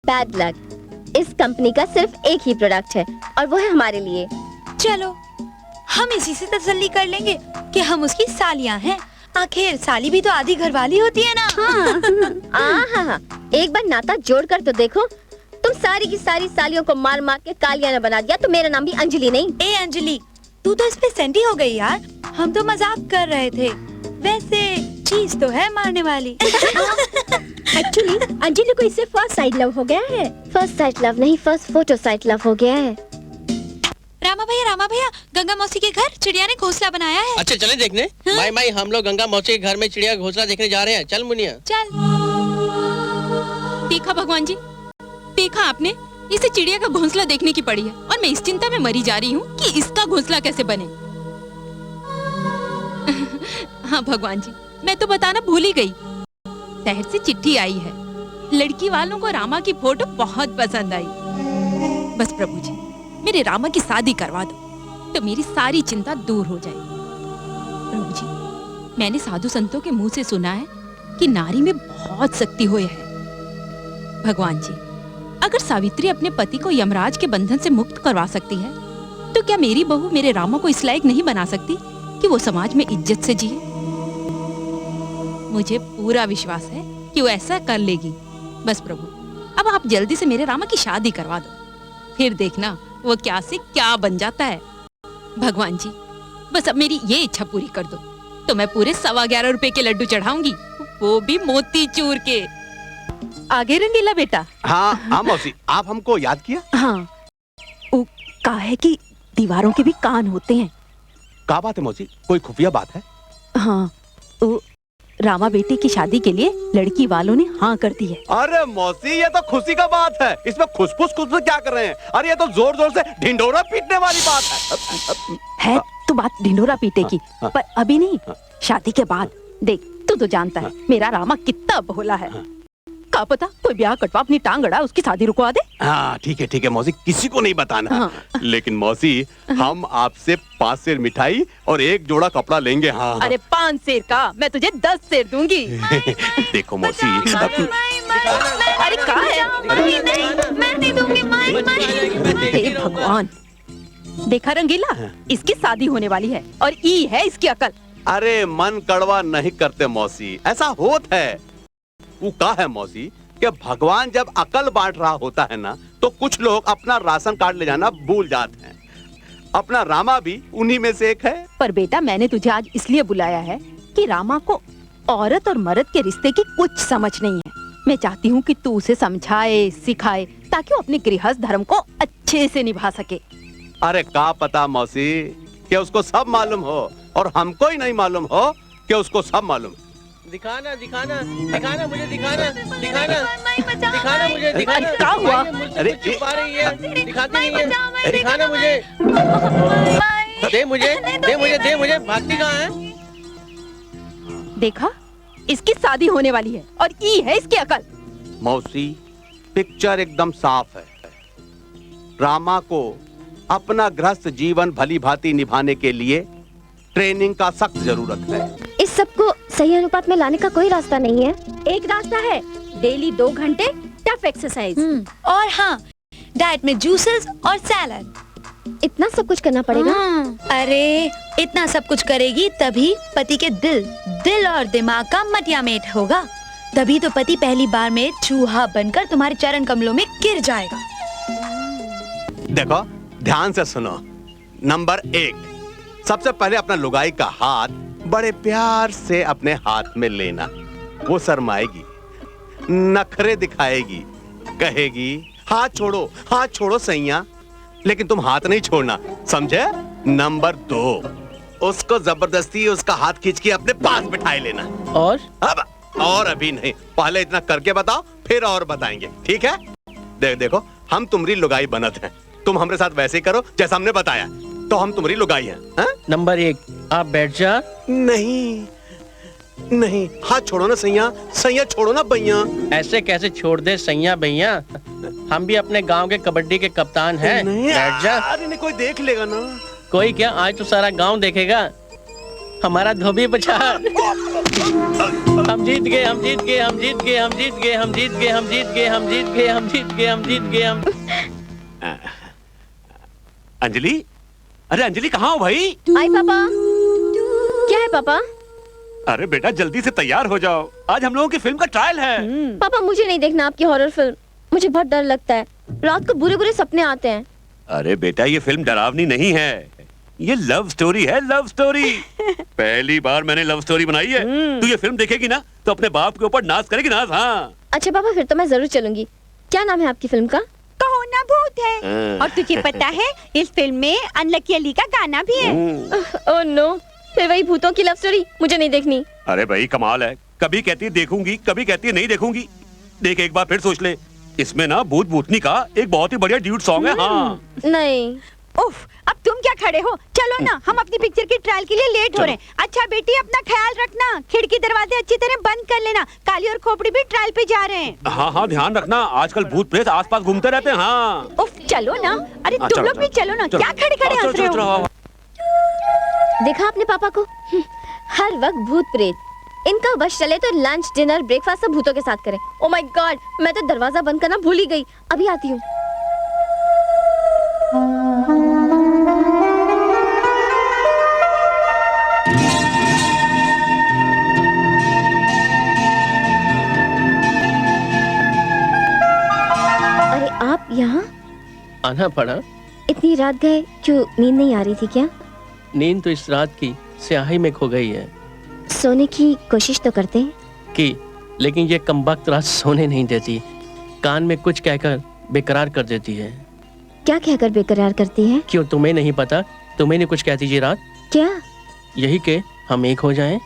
Speaker 3: bad luck. इस कंपनी का सिर्फ एक ही प्रोडक्ट है और वो है हमारे लिए।
Speaker 1: चलो, हम इसी से तसल्ली कर लेंगे कि हम उसकी सालियां हैं। आखिर साली भी तो आधी घरवाली होती है ना।
Speaker 3: हाँ। एक बार नाता जोड़ कर तो देखो। तुम सारी की सारी सालियों को मार मार के कालिया न बना दिया तो मेरा नाम भी अंजलि नहीं।
Speaker 1: ए अंजलि, तू तो इस पे सेंटी हो गई यार। हम तो मजाक कर रहे थे, वैसे चीज तो है मारने वाली।
Speaker 9: एक्चुअली अंजलि को इससे फर्स्ट साइड लव हो गया है।
Speaker 3: फर्स्ट साइड लव नहीं, फर्स्ट फोटो साइड लव हो गया है।
Speaker 1: रामा भैया, गंगा मौसी के घर चिड़िया ने घोंसला बनाया है।
Speaker 2: अच्छा चले देखने। माई हम लोग गंगा मौसी के घर में चिड़िया घोंसला देखने जा रहे हैं। चल मुनिया
Speaker 1: चल।
Speaker 9: देखा भगवान जी, देखा आपने, इसे चिड़िया का घोंसला देखने की पड़ी है और मैं इस चिंता में मरी जा रही हूँ कि इसका घोंसला कैसे बने। हाँ भगवान जी, मैं तो बताना भूल ही गई। शहर से चिट्ठी आई है, लड़की वालों को रामा की फोटो बहुत पसंद आई। बस प्रभु जी, मेरे रामा की शादी करवा दो तो मेरी सारी चिंता दूर हो जाए। प्रभु जी, मैंने साधु संतों के मुंह से सुना है कि नारी में बहुत शक्ति होए है। भगवान जी, अगर सावित्री अपने पति को यमराज के बंधन से मुक्त करवा सकती है तो क्या मेरी बहू मेरे रामा को इस लायक नहीं बना सकती कि वो समाज में इज्जत से जिए? मुझे पूरा विश्वास है कि वो ऐसा कर लेगी। बस प्रभु, अब आप जल्दी से मेरे रामा की शादी करवा दो, फिर देखना वो क्या से क्या बन जाता है। भगवान जी, बस अब मेरी ये इच्छा पूरी कर दो तो मैं पूरे 11.25 रुपए के लड्डू चढ़ाऊंगी, वो भी मोती चूर के।
Speaker 10: आगे रंगीला बेटा।
Speaker 7: हाँ मौसी, आप हमको याद किया?
Speaker 10: हाँ, वो कहा है कि दीवारों के भी कान होते हैं।
Speaker 7: क्या बात है मौसी, कोई खुफिया बात है?
Speaker 10: हाँ, वो रामा बेटे की शादी के लिए लड़की वालों ने हाँ कर दी है।
Speaker 7: अरे मौसी, ये तो खुशी का बात है, इसमें खुशफुस क्या कर रहे हैं? अरे ये तो जोर जोर से ढिंढोरा पीटने वाली बात
Speaker 10: है तो बात ढिंढोरा पीटे की, पर अभी नहीं, शादी के बाद। देख, तू तो जानता है मेरा रामा कितना भोला है। क्या पता कोई ब्याह कटवा अपनी टांग अड़ा उसकी शादी रुकवा दे।
Speaker 7: हाँ ठीक है मौसी, किसी को नहीं बताना।
Speaker 10: हाँ।
Speaker 7: लेकिन मौसी, हम आपसे 5 सेर मिठाई और 1 जोड़ा कपड़ा लेंगे। हाँ।
Speaker 10: अरे 5 सेर का मैं तुझे 10 सेर दूंगी।
Speaker 7: देखो मौसी,
Speaker 10: अरे कहा है?
Speaker 1: मैं नहीं दूंगी।
Speaker 10: हे भगवान, देखा रंगीला, इसकी शादी होने वाली है और ई है इसकी अकल।
Speaker 7: अरे मन कड़वा नहीं करते मौसी, ऐसा होता है। वो का है मौसी कि भगवान जब अकल बांट रहा होता है ना तो कुछ लोग अपना राशन कार्ड ले जाना भूल जाते हैं। अपना रामा भी उन्हीं में से एक है।
Speaker 10: पर बेटा मैंने तुझे आज इसलिए बुलाया है कि रामा को औरत और मर्द के रिश्ते की कुछ समझ नहीं है। मैं चाहती हूँ कि तू उसे समझाए सिखाए ताकि वो अपने गृहस्थ धर्म को अच्छे से निभा सके।
Speaker 7: अरे का पता मौसी कि उसको सब मालूम हो और हमको ही नहीं मालूम हो कि उसको सब मालूम।
Speaker 2: दिखाना दिखाना दिखाना मुझे दिखाना दिखाना दिखाना मुझे दिखाना।
Speaker 10: क्या हुआ?
Speaker 7: अरे
Speaker 2: छुपा रही है, दिखाती नहीं है। दिखाना मुझे, दे मुझे, दे मुझे, दे मुझे। भागती कहाँ है?
Speaker 10: देखा, इसकी शादी होने वाली है और ये है इसकी अकल।
Speaker 7: मौसी पिक्चर एकदम साफ है। रामा को अपना गृहस्थ जीवन भली भांति निभाने के लिए ट्रेनिंग का सख्त जरूरत है।
Speaker 3: इस सब को सही अनुपात में लाने का कोई रास्ता नहीं है।
Speaker 6: एक रास्ता है, डेली 2 घंटे टफ एक्सरसाइज।
Speaker 1: और हाँ, डाइट में जूसेस और सैलड।
Speaker 3: इतना सब कुछ करना पड़ेगा?
Speaker 1: अरे इतना सब कुछ करेगी तभी पति के दिल और दिमाग का मटियामेट होगा। तभी तो पति पहली बार में चूहा बनकर तुम्हारे चरण कमलों में गिर जाएगा।
Speaker 7: देखो ध्यान से सुनो। नंबर 1, सबसे पहले अपना लुगाई का हाथ बड़े प्यार से अपने हाथ में लेना। वो शर्माएगी, नखरे दिखाएगी, कहेगी हाथ छोड़ो सैया, लेकिन तुम हाथ नहीं छोड़ना, समझे? नंबर 2, उसको जबरदस्ती उसका हाथ खींच के अपने पास बिठाए लेना। और अभी नहीं, पहले इतना करके बताओ फिर और बताएंगे, ठीक है? देखो हम तुम्हारी लुगाई बनत हैं, तुम हमारे साथ वैसे ही करो जैसा हमने बताया, तो हम तुम्हारी लुगाई हैं।
Speaker 2: नंबर 1, आप बैठ जा।
Speaker 7: नहीं, हाथ छोड़ो ना सैया, सैया छोड़ो ना भैया।
Speaker 2: ऐसे कैसे छोड़ दे सैया भैया, हम भी अपने गांव के कबड्डी के कप्तान हैं। बैठ जा।
Speaker 7: अरे नहीं, कोई देख लेगा ना।
Speaker 2: कोई क्या, आज तो सारा गांव देखेगा। हमारा धोबी बचा। हम जीत गए, हम जीत गए, हम जीत गए, हम जीत गए, हम जीत गए, हम जीत गए, हम जीत गए, हम जीत गए, हम जीत गए, हम।
Speaker 4: अंजलि, अरे अंजलि कहाँ हो भाई?
Speaker 3: आई पापा। क्या है पापा?
Speaker 4: अरे बेटा जल्दी से तैयार हो जाओ, आज हम लोगों की फिल्म का ट्रायल है।
Speaker 3: पापा मुझे नहीं देखना आपकी हॉरर फिल्म, मुझे बहुत डर लगता है, रात को बुरे बुरे सपने आते हैं।
Speaker 4: अरे बेटा ये फिल्म डरावनी नहीं है, ये लव स्टोरी है, लव स्टोरी। पहली बार मैंने लव स्टोरी बनाई है। तू ये फिल्म देखेगी ना तो अपने बाप के ऊपर नाज करेगी, नाज। हाँ
Speaker 3: अच्छा पापा, फिर तो मैं जरूर चलूंगी। क्या नाम है आपकी फिल्म का?
Speaker 10: कहो ना भूत है। और तुझे पता है इस फिल्म में अनलकी अली का गाना भी है।
Speaker 3: ओह नो, फिर वही भूतों की लव स्टोरी, मुझे नहीं देखनी।
Speaker 4: अरे भाई कमाल है, कभी कहती है देखूंगी, कभी कहती है नहीं देखूंगी। देख एक बार फिर सोच ले, इसमें ना भूत भूतनी का एक बहुत ही बढ़िया ड्यूट सॉन्ग है। हाँ
Speaker 3: नहीं।
Speaker 10: उफ, अब तुम क्या खड़े हो, चलो ना, हम अपनी पिक्चर की ट्रायल के लिए लेट हो रहे हैं। अच्छा बेटी अपना ख्याल रखना, खिड़की दरवाजे अच्छी तरह बंद कर लेना। काली और खोपड़ी भी ट्रायल पे जा रहे हैं।
Speaker 4: हाँ ध्यान रखना, आजकल भूत प्रेत आसपास घूमते रहते हैं। हाँ
Speaker 10: उफ, चलो ना, अरे तुम लोग भी चलो ना, क्या खड़े खड़े हंस रहे हो?
Speaker 3: देखा आपने पापा को, हर वक्त भूत प्रेत। इनका बस चले तो लंच डिनर ब्रेकफास्ट सब भूतों के साथ करें। ओह माय गॉड, मैं तो दरवाजा बंद करना भूल ही गई, अभी आती हूँ। अरे आप यहाँ?
Speaker 2: आना पड़ा।
Speaker 3: इतनी रात गए, क्यों नींद नहीं आ रही थी क्या?
Speaker 2: नींद तो इस रात की स्याही में खो गई है।
Speaker 3: सोने की कोशिश तो करते हैं
Speaker 2: की, लेकिन ये कमबख्त रात सोने नहीं देती, कान में कुछ कहकर बेकरार कर देती है।
Speaker 3: क्या कहकर बेकरार करती है?
Speaker 2: क्यों तुम्हें नहीं पता? तुम्हें नहीं कुछ कहती जी रात?
Speaker 3: क्या?
Speaker 2: यही के हम एक हो जाएं।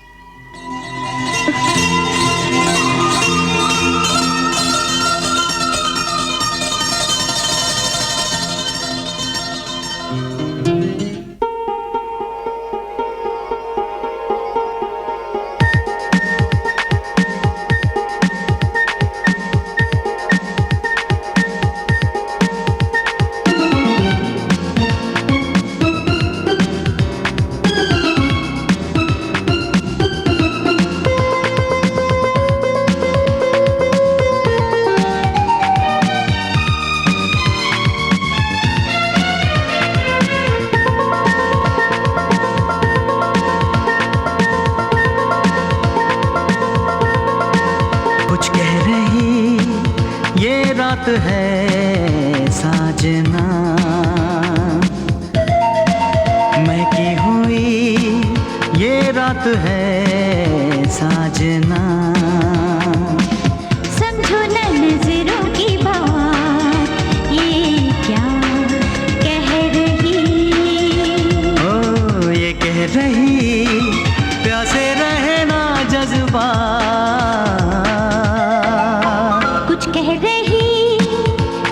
Speaker 11: है साजना,
Speaker 5: है साजना।
Speaker 6: समझो न नजरों की बात, ये क्या कह रही।
Speaker 5: ओ ये कह रही प्यासे रहना जज्बा।
Speaker 6: कुछ कह रही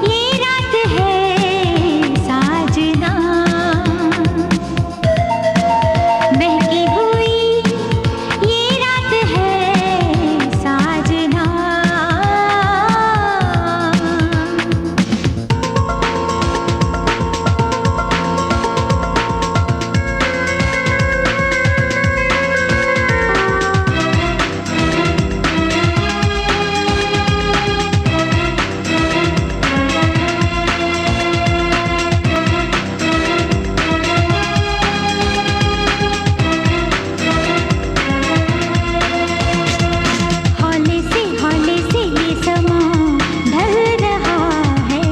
Speaker 6: ये रात है साजना। बहकी हुई ये रात है साजना। हौले से ये समा ढल रहा है।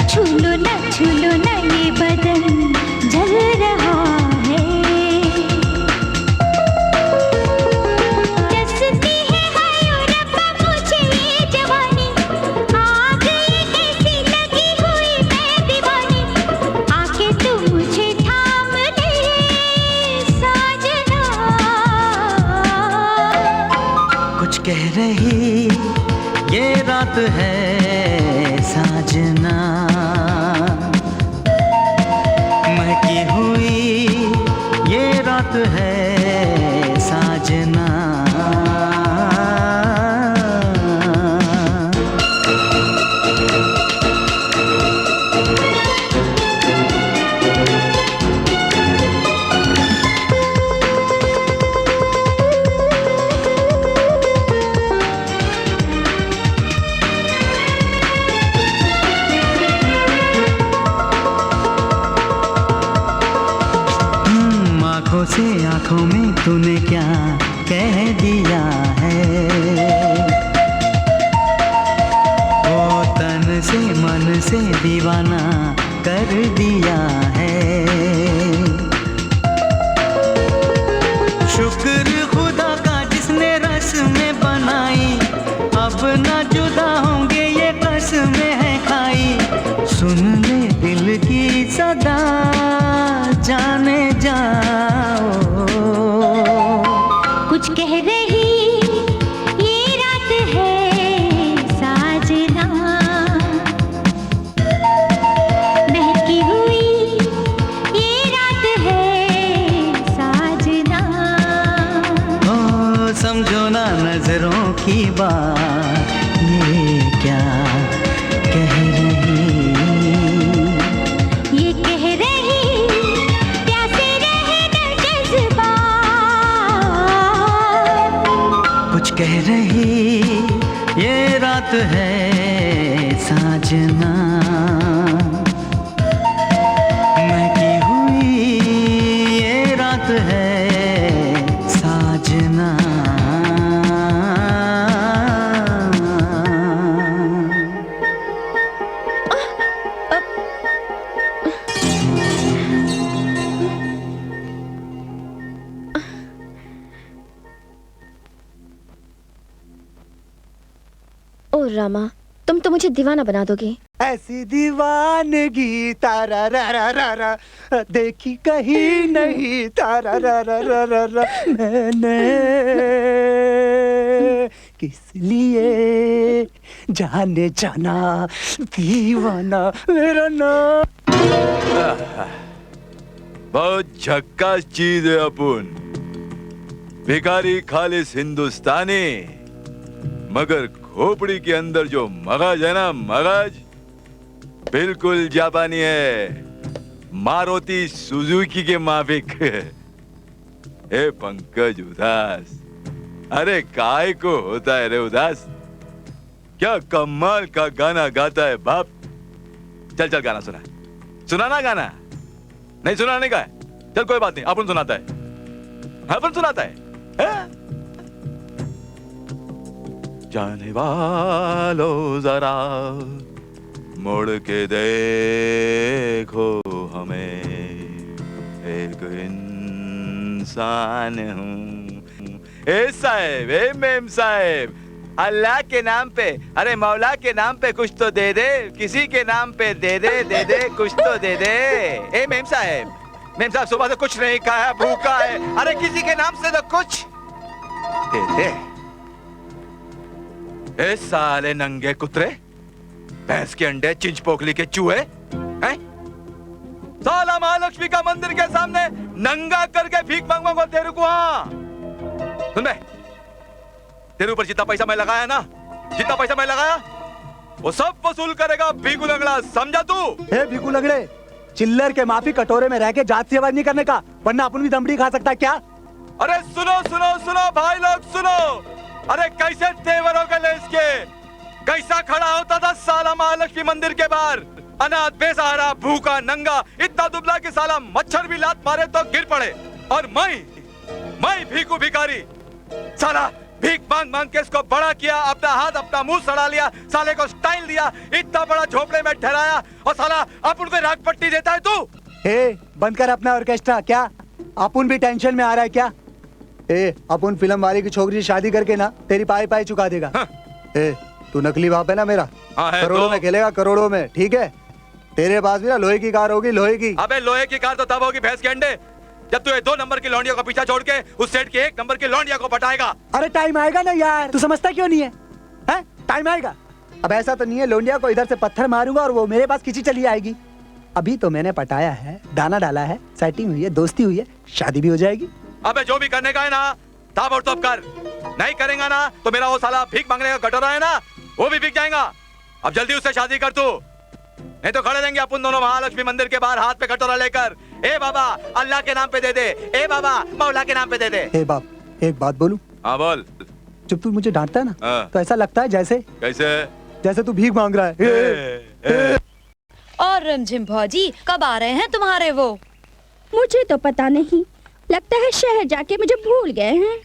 Speaker 6: छू लो न ये बदन जल रहा है। जसती है हाय ओ रब्बा मुझे ये जवानी। आ गई कैसी लगी हुई मैं दीवानी। आके तू मुझे थाम ले साजना।
Speaker 5: कुछ कह रही ये रात है साजना। महकी हुई ये रात है साजना। आंखों से आंखों में तूने क्या कह दिया है। ओ तन से मन से दीवाना कर दिया है। शुक्र खुदा का जिसने रस में बनाई। अब ना जुदा होंगे ये कसमें है खाई। सुन ले दिल की सदा जाने जाओ।
Speaker 6: कुछ कह रही ये रात है साजना। बहकी हुई ये रात है साजना।
Speaker 5: ओ समझो ना नजरों की बात, ये क्या कह रही।
Speaker 6: ये कह रही प्यासे रहना जज्बा।
Speaker 5: कुछ कह रही ये रात है साजना। महकी हुई ये रात है साजना।
Speaker 3: ओ रामा, तुम तो मुझे दीवाना बना दोगे।
Speaker 8: ऐसी दीवानगी तारा रा रा रा रा देखी कहीं नहीं तारा रा रा रा रा रा। मैंने किस लिए जाने जाना दीवाना मेरा नाम।
Speaker 11: बहुत झक्कास चीज है अपुन। भिखारी खालिस हिंदुस्तानी, मगर खोपड़ी के अंदर जो मगज है ना, मगज बिल्कुल जापानी है। मारुति सुजुकी के माफिक। ए पंकज उदास, अरे काय को होता है रे उदास। क्या कमाल का गाना गाता है बाप। चल चल गाना सुना, सुनाना गाना। नहीं सुनाने का है, चल कोई बात नहीं, अपन सुनाता है, अपन सुनाता है। जाने वालों जरा मुड़ के देखो हमें, एक इंसान हूँ। ए साहब, ए मेम साहब, अल्लाह के नाम पे, अरे मौला के नाम पे कुछ तो दे दे, किसी के नाम पे दे दे कुछ तो दे दे। ए मेम साहब सुबह से कुछ नहीं खाया, भूखा है, अरे किसी के नाम से तो कुछ दे दे। ए साले नंगे कुतरे, भैंस के अंडे, चिंच पोखली के चूहे हैं? साला महालक्ष्मी का मंदिर के सामने नंगा करके भीख मांगूंगा तेरे को। हाँ सुन बे, तेरे ऊपर जितना पैसा मैं लगाया ना, जितना पैसा मैं लगाया वो सब वसूल करेगा भीखू लंगड़ा, समझा तू?
Speaker 8: हे भीखू लंगड़े, चिल्लर के माफी कटोरे में रह के जात से आवाज नहीं करने का, वरना अपन भी दमड़ी खा सकता है क्या?
Speaker 11: अरे सुनो सुनो सुनो भाई लोग सुनो, अरे कैसे तेवर हो गए इसके, कैसा खड़ा होता था साला महालक्ष्मी मंदिर के बाहर, अनाथ, बेसहारा, भूखा, नंगा, इतना दुबला कि साला मच्छर भी लात मारे तो गिर पड़े। और मैं भीखू भिखारी, साला भीख मांग मांग के इसको बड़ा किया, अपना हाथ अपना मुंह सड़ा लिया, साले को स्टाइल दिया, इतना बड़ा झोपड़े में ठहराया, और साला अपन को राग पट्टी देता है तू।
Speaker 8: ए बंद कर अपना ऑर्केस्ट्रा, क्या अपन भी टेंशन में आ रहा है क्या? ए अपन फिल्म वाली की छोकरी से शादी करके ना तेरी पाई पाई चुका देगा। हाँ। ए तू नकली बाप है ना मेरा, करोड़ों में खेलेगा, करोड़ों में, ठीक है? तेरे पास भी ना लोहे की कार होगी, लोहे की।
Speaker 11: अबे लोहे की कार तो तब होगी भैंस के अंडे जब तू 2 नंबर की लौंडिया को पीछा छोड़ के उस सेठ के 1 नंबर की लौंडिया को पटाएगा।
Speaker 8: अरे टाइम आएगा ना यार, तू समझता क्यों नहीं है? हैं? टाइम आएगा। अब ऐसा तो नहीं है लौंडिया को इधर से पत्थर मारूंगा और वो मेरे पास खींची चली आएगी। अभी तो मैंने पटाया है, दाना डाला है, सेटिंग हुई है, दोस्ती हुई है, शादी भी हो जाएगी।
Speaker 11: अबे जो भी करने का है ना ताबड़तोड़ कर, नहीं करेगा ना तो मेरा वो साला भीख मांगने का कटोरा है ना वो भी बिक जाएगा। अब जल्दी उससे शादी कर तू, नहीं तो खड़े रहेंगे अपन दोनों महालक्ष्मी मंदिर के बाहर हाथ पे कटोरा लेकर। ए बाबा अल्लाह के नाम पे दे दे, ए बाबा मौला के नाम पे दे दे।
Speaker 8: ए बाप, एक बात बोलूं?
Speaker 11: हाँ बोल।
Speaker 8: जब तू मुझे डांटता है ना तो ऐसा लगता है जैसे जैसे तू भीख मांग रहा है।
Speaker 1: और रिमझिम भौजी कब आ रहे हैं तुम्हारे वो?
Speaker 3: मुझे तो पता नहीं, लगता है शहर जाके मुझे भूल गए हैं।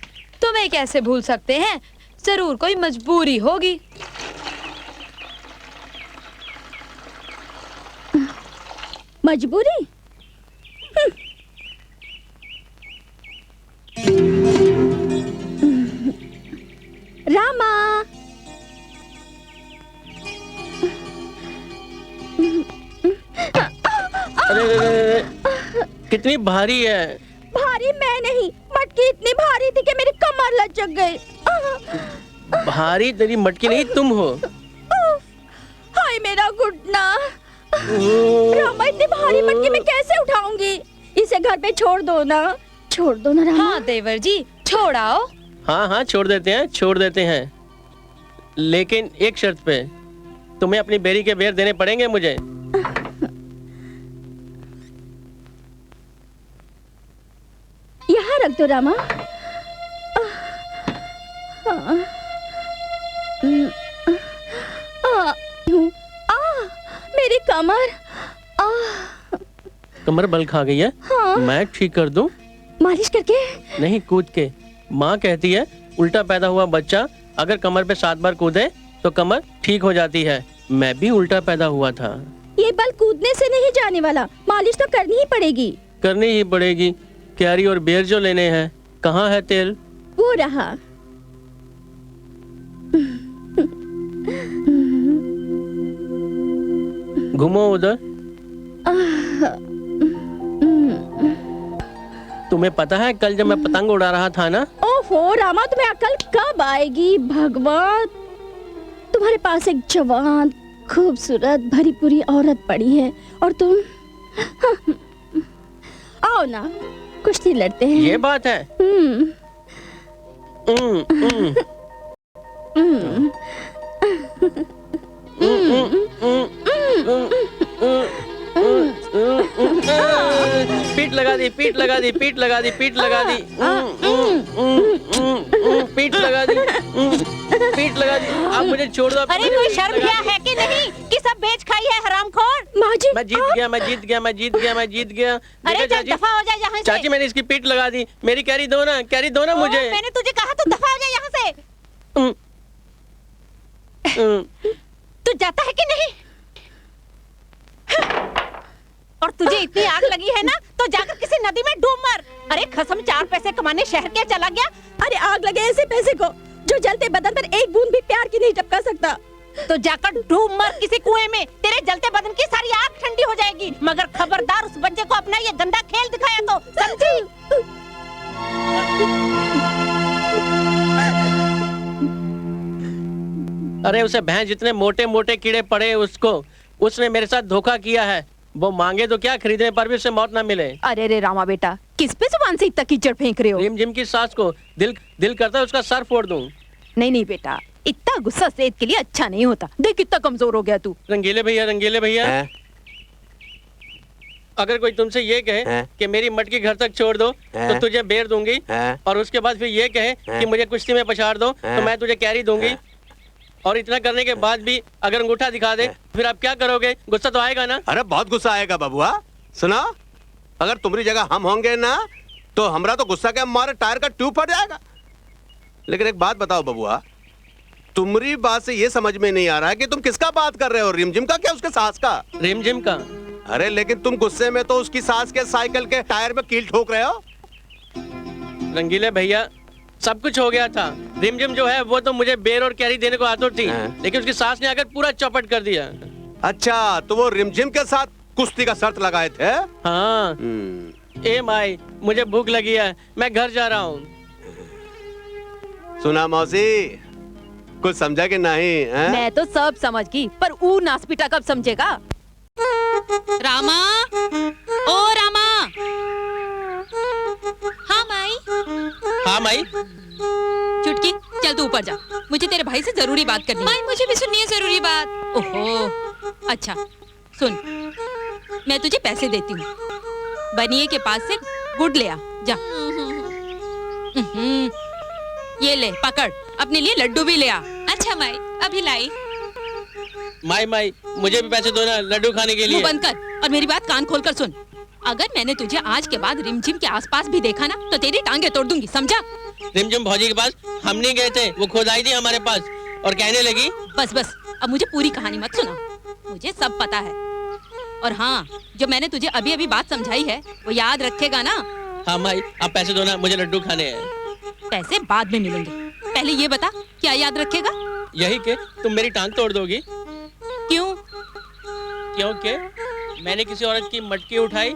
Speaker 1: तुम्हें कैसे भूल सकते हैं, जरूर कोई मजबूरी होगी।
Speaker 3: मजबूरी? रामा,
Speaker 2: अरे कितनी भारी है।
Speaker 3: भारी मैं नहीं, मटकी इतनी भारी थी कि मेरी कमर लचक गई।
Speaker 2: भारी तेरी मटकी नहीं तुम हो।
Speaker 3: हाय मेरा घुटना। रामा इतनी भारी मटकी मैं कैसे उठाऊंगी? इसे घर पे छोड़ दो ना, छोड़ दो ना रामा।
Speaker 1: हाँ देवर जी छोड़ आओ।
Speaker 2: हाँ हाँ छोड़ देते हैं, लेकिन एक शर्त पे, तुम्हें अपनी बेरी के बेर देने पड़ेंगे मुझे।
Speaker 3: यहाँ रख दो रामा। मेरी कमर।
Speaker 2: कमर बल खा गई है।
Speaker 3: हाँ।
Speaker 2: मैं ठीक कर दूं?
Speaker 3: मालिश करके?
Speaker 2: नहीं, कूद के। माँ कहती है उल्टा पैदा हुआ बच्चा अगर कमर पे 7 बार कूदे तो कमर ठीक हो जाती है। मैं भी उल्टा पैदा हुआ था।
Speaker 3: ये बल कूदने से नहीं जाने वाला, मालिश तो करनी ही पड़ेगी।
Speaker 2: करनी ही पड़ेगी। क्यारी और बेर जो लेने हैं, कहाँ है तेल?
Speaker 3: वो रहा।
Speaker 2: घूमो उधर। तुम्हें पता है कल जब मैं पतंग उड़ा रहा था ना?
Speaker 3: ओहो रामा, तुम्हें अकल कब आएगी? भगवान, तुम्हारे पास एक जवान, खूबसूरत, भरी पूरी औरत पड़ी है और तुम आओ ना कुश्ती लड़ते हैं।
Speaker 2: ये बात है। पीठ लगा दी, पीठ लगा दी, पीठ लगा दी, पीठ लगा दी, पीठ लगा दी, पीठ लगा दी। आप मुझे छोड़ दो।
Speaker 9: अरे कोई शर्म क्या है कि नहीं कि सब बेच खाई है हरामखोर?
Speaker 3: माजी,
Speaker 2: मैं जीत गया, मैं जीत गया, मैं जीत गया, मैं जीत गया।
Speaker 9: अरे चल दफा हो जा यहाँ से।
Speaker 2: चाची मैंने इसकी पीठ लगा दी, मेरी कैरी दो ना, कैरी दो ना मुझे।
Speaker 9: मैंने तुझे कहा तो दफा हो जा यहाँ से। तू जाता है कि नहीं?
Speaker 10: और तुझे इतनी आग लगी है ना तो जाकर किसी नदी में डूब मर। अरे खसम 4 पैसे कमाने शहर क्या चला गया।
Speaker 6: अरे आग लगे ऐसे पैसे को जो जलते बदन पर एक बूंद भी प्यार की नहीं टपका सकता।
Speaker 10: तो जाकर डूब मर किसी कुएं में, तेरे जलते बदन की सारी आग ठंडी हो जाएगी। मगर खबरदार उस बच्चे को अपना ये गंदा खेल दिखाया तो, समझी?
Speaker 2: अरे उसे भैंस जितने मोटे मोटे कीड़े पड़े उसने मेरे साथ धोखा किया है। वो मांगे तो क्या, खरीदने पर भी उसे मौत ना मिले।
Speaker 10: अरे रे रामा बेटा, किस पे जुबान से इतना कीचड़ फेंक रहे हो?
Speaker 2: रिम झिम की सास को दिल करता है उसका सर फोड़ दूं।
Speaker 10: नहीं नहीं बेटा, इतना गुस्सा सेहत के लिए अच्छा नहीं होता। देख कितना कमजोर हो गया तू।
Speaker 2: रंगीले भैया अगर कोई तुमसे ये कहे कि मेरी मटकी घर तक छोड़ दो तो तुझे बेर दूंगी, और उसके बाद फिर ये कहे कि मुझे कुश्ती में पछाड़ दो तो मैं तुझे कैरी दूंगी, और इतना करने के बाद भी अगर अंगूठा दिखा दे फिर आप क्या करोगे? गुस्सा तो आएगा ना?
Speaker 7: अरे बहुत गुस्सा आएगा बबुआ। सुना, अगर तुम्हारी जगह हम होंगे ना तो हमरा तो गुस्सा के मारे टायर का ट्यूब फट जाएगा। लेकिन एक बात बताओ बबुआ, तुम्हारी बात से ये समझ में नहीं आ रहा है कि तुम किसका बात कर रहे हो, रिमझिम का क्या उसके सास का?
Speaker 2: रिमझिम का।
Speaker 7: अरे लेकिन तुम गुस्से में तो उसकी सास के साइकिल के टायर में कील ठोक रहे हो।
Speaker 2: रंगीले भैया सब कुछ हो गया था। रिमझिम जो है वो तो मुझे बेर और कैरी देने को आतुर थी, लेकिन उसकी सास ने आकर पूरा चौपट कर दिया।
Speaker 7: अच्छा, तो वो रिमझिम के साथ कुश्ती का शर्त लगाए थे?
Speaker 2: हाँ। ए माई, मुझे भूख लगी है, मैं घर जा रहा हूँ।
Speaker 7: सुना मौसी, कुछ समझा कि नहीं?
Speaker 10: मैं तो सब समझ गई, पर वो नासपीटा कब समझेगा?
Speaker 9: रामा, ओ रामा। हाँ माई।
Speaker 2: हाँ माई।
Speaker 9: चुटकी, चल तू ऊपर जा, मुझे तेरे भाई से जरूरी बात करनी है।
Speaker 1: माई मुझे भी सुननी है जरूरी बात।
Speaker 9: ओहो, अच्छा सुन, मैं तुझे पैसे देती हूँ, बनिए के पास से गुड़ ले आ, जा। ये ले पकड़, अपने लिए लड्डू भी ले आ।
Speaker 1: अच्छा माई, अभी लाई।
Speaker 2: माई मुझे भी पैसे दो ना लड्डू खाने के लिए।
Speaker 9: मुंह बंद कर और मेरी बात कान खोल कर सुन। अगर मैंने तुझे आज के बाद रिमझिम के आसपास भी देखा ना तो तेरी टांगे तोड़ दूंगी, समझा?
Speaker 2: रिमझिम भौजी के पास हम नहीं गए थे, वो खुद आई थी हमारे पास और कहने लगी।
Speaker 9: बस अब मुझे पूरी कहानी मत सुना, मुझे सब पता है। और हाँ, जो मैंने तुझे अभी अभी बात समझाई है वो याद रखेगा ना?
Speaker 2: हाँ माई, आप पैसे दो ना, मुझे लड्डू खाने हैं।
Speaker 9: पैसे बाद में मिलेंगे, पहले ये बता क्या याद रखेगा?
Speaker 2: यही कि तुम मेरी टांग तोड़ दोगी।
Speaker 9: क्यों?
Speaker 2: क्योंकि मैंने किसी औरत की मटकी उठाई,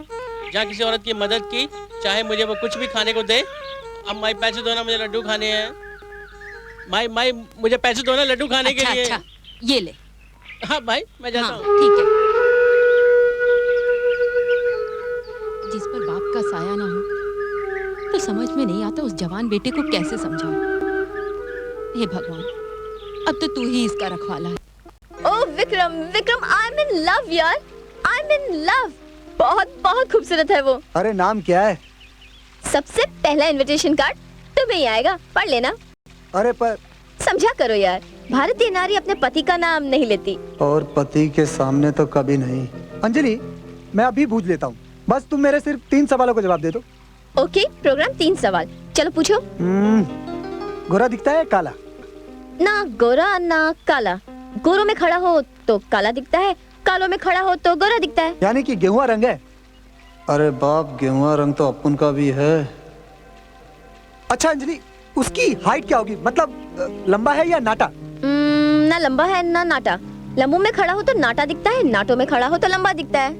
Speaker 2: जहाँ किसी औरत की मदद की, चाहे मुझे वो कुछ भी खाने को दे। अब माई पैसे दो ना, मुझे लड्डू खाने हैं। माई मुझे पैसे दो ना लड्डू खाने के लिए।
Speaker 9: अच्छा, ये ले।
Speaker 2: हाँ माई, मैं जाता हूँ।
Speaker 9: ठीक है। जिस पर बाप का साया ना हो तो समझ में नहीं आता उस जवान बेटे को कैसे समझाऊं। हे भगवान, अब तो तू ही इसका रखवाला है।
Speaker 3: Oh Vikram, I am in love यार, आई एम इन लव। बहुत खूबसूरत है वो।
Speaker 8: अरे नाम क्या है?
Speaker 3: सबसे पहला इनविटेशन कार्ड तुम्हें ही आएगा, पढ़ लेना।
Speaker 8: अरे पर
Speaker 3: समझा करो यार, भारतीय नारी अपने पति का नाम नहीं लेती।
Speaker 8: और पति के सामने तो कभी नहीं। अंजलि, मैं अभी पूछ लेता हूँ, बस तुम मेरे सिर्फ 3 सवालों का जवाब दे दो।
Speaker 3: ओके, प्रोग्राम 3 सवाल, चलो पूछो।
Speaker 8: गोरा दिखता है काला?
Speaker 3: ना गोरा ना काला। गोरों में खड़ा हो तो काला दिखता है, कालों में खड़ा हो तो गोरा दिखता है।
Speaker 8: यानी कि गेहुआ रंग है? अरे बाप, गेहुआ रंग तो अपन का भी है। अच्छा अंजलि, उसकी हाइट क्या होगी, मतलब लंबा है या नाटा?
Speaker 3: ना लंबा है ना नाटा। लंबू में खड़ा हो तो नाटा दिखता है, नाटो में खड़ा हो तो लंबा दिखता है।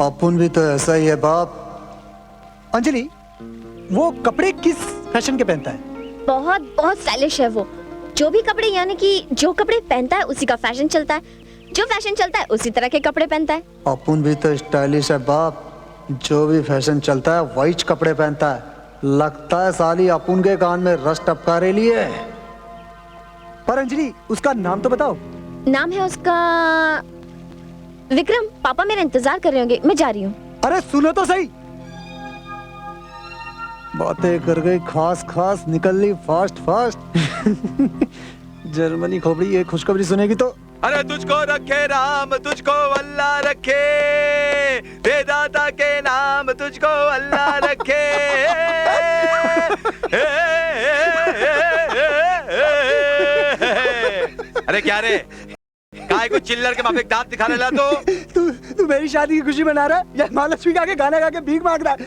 Speaker 8: अपन भी तो ऐसा ही है बाप। अंजलि, वो कपड़े किस फैशन के पहनता है?
Speaker 3: बहुत स्टाइलिश है वो। जो भी कपड़े, यानी कि जो कपड़े पहनता है उसी का फैशन चलता है, जो फैशन चलता है उसी तरह के कपड़े पहनता है।
Speaker 8: अपन भी तो स्टाइलिश है बाप, जो भी फैशन चलता है वही कपड़े पहनता है। लगता है साली अपन के कान में रस टपका रही है। पर अंजलि, उसका नाम तो बताओ।
Speaker 3: नाम है उसका विक्रम। पापा मेरा इंतजार कर रहे होंगे, मैं जा रही हूँ।
Speaker 8: अरे सुनो तो सही। बातें कर गई खास निकल ली फास्ट। जर्मनी खोपड़ी ये खुशखबरी सुनेगी तो।
Speaker 11: अरे तुझको रखे राम, तुझको अल्लाह रखे, वेदाता के नाम तुझको अल्लाह रखे। अरे क्या रे, काय को चिल्लर के माफिक दांत दिखाने ला तो
Speaker 8: तू मेरी शादी की खुशी मना रहा है या महालक्ष्मी के आगे गाना गा के भीख मांग रहा है?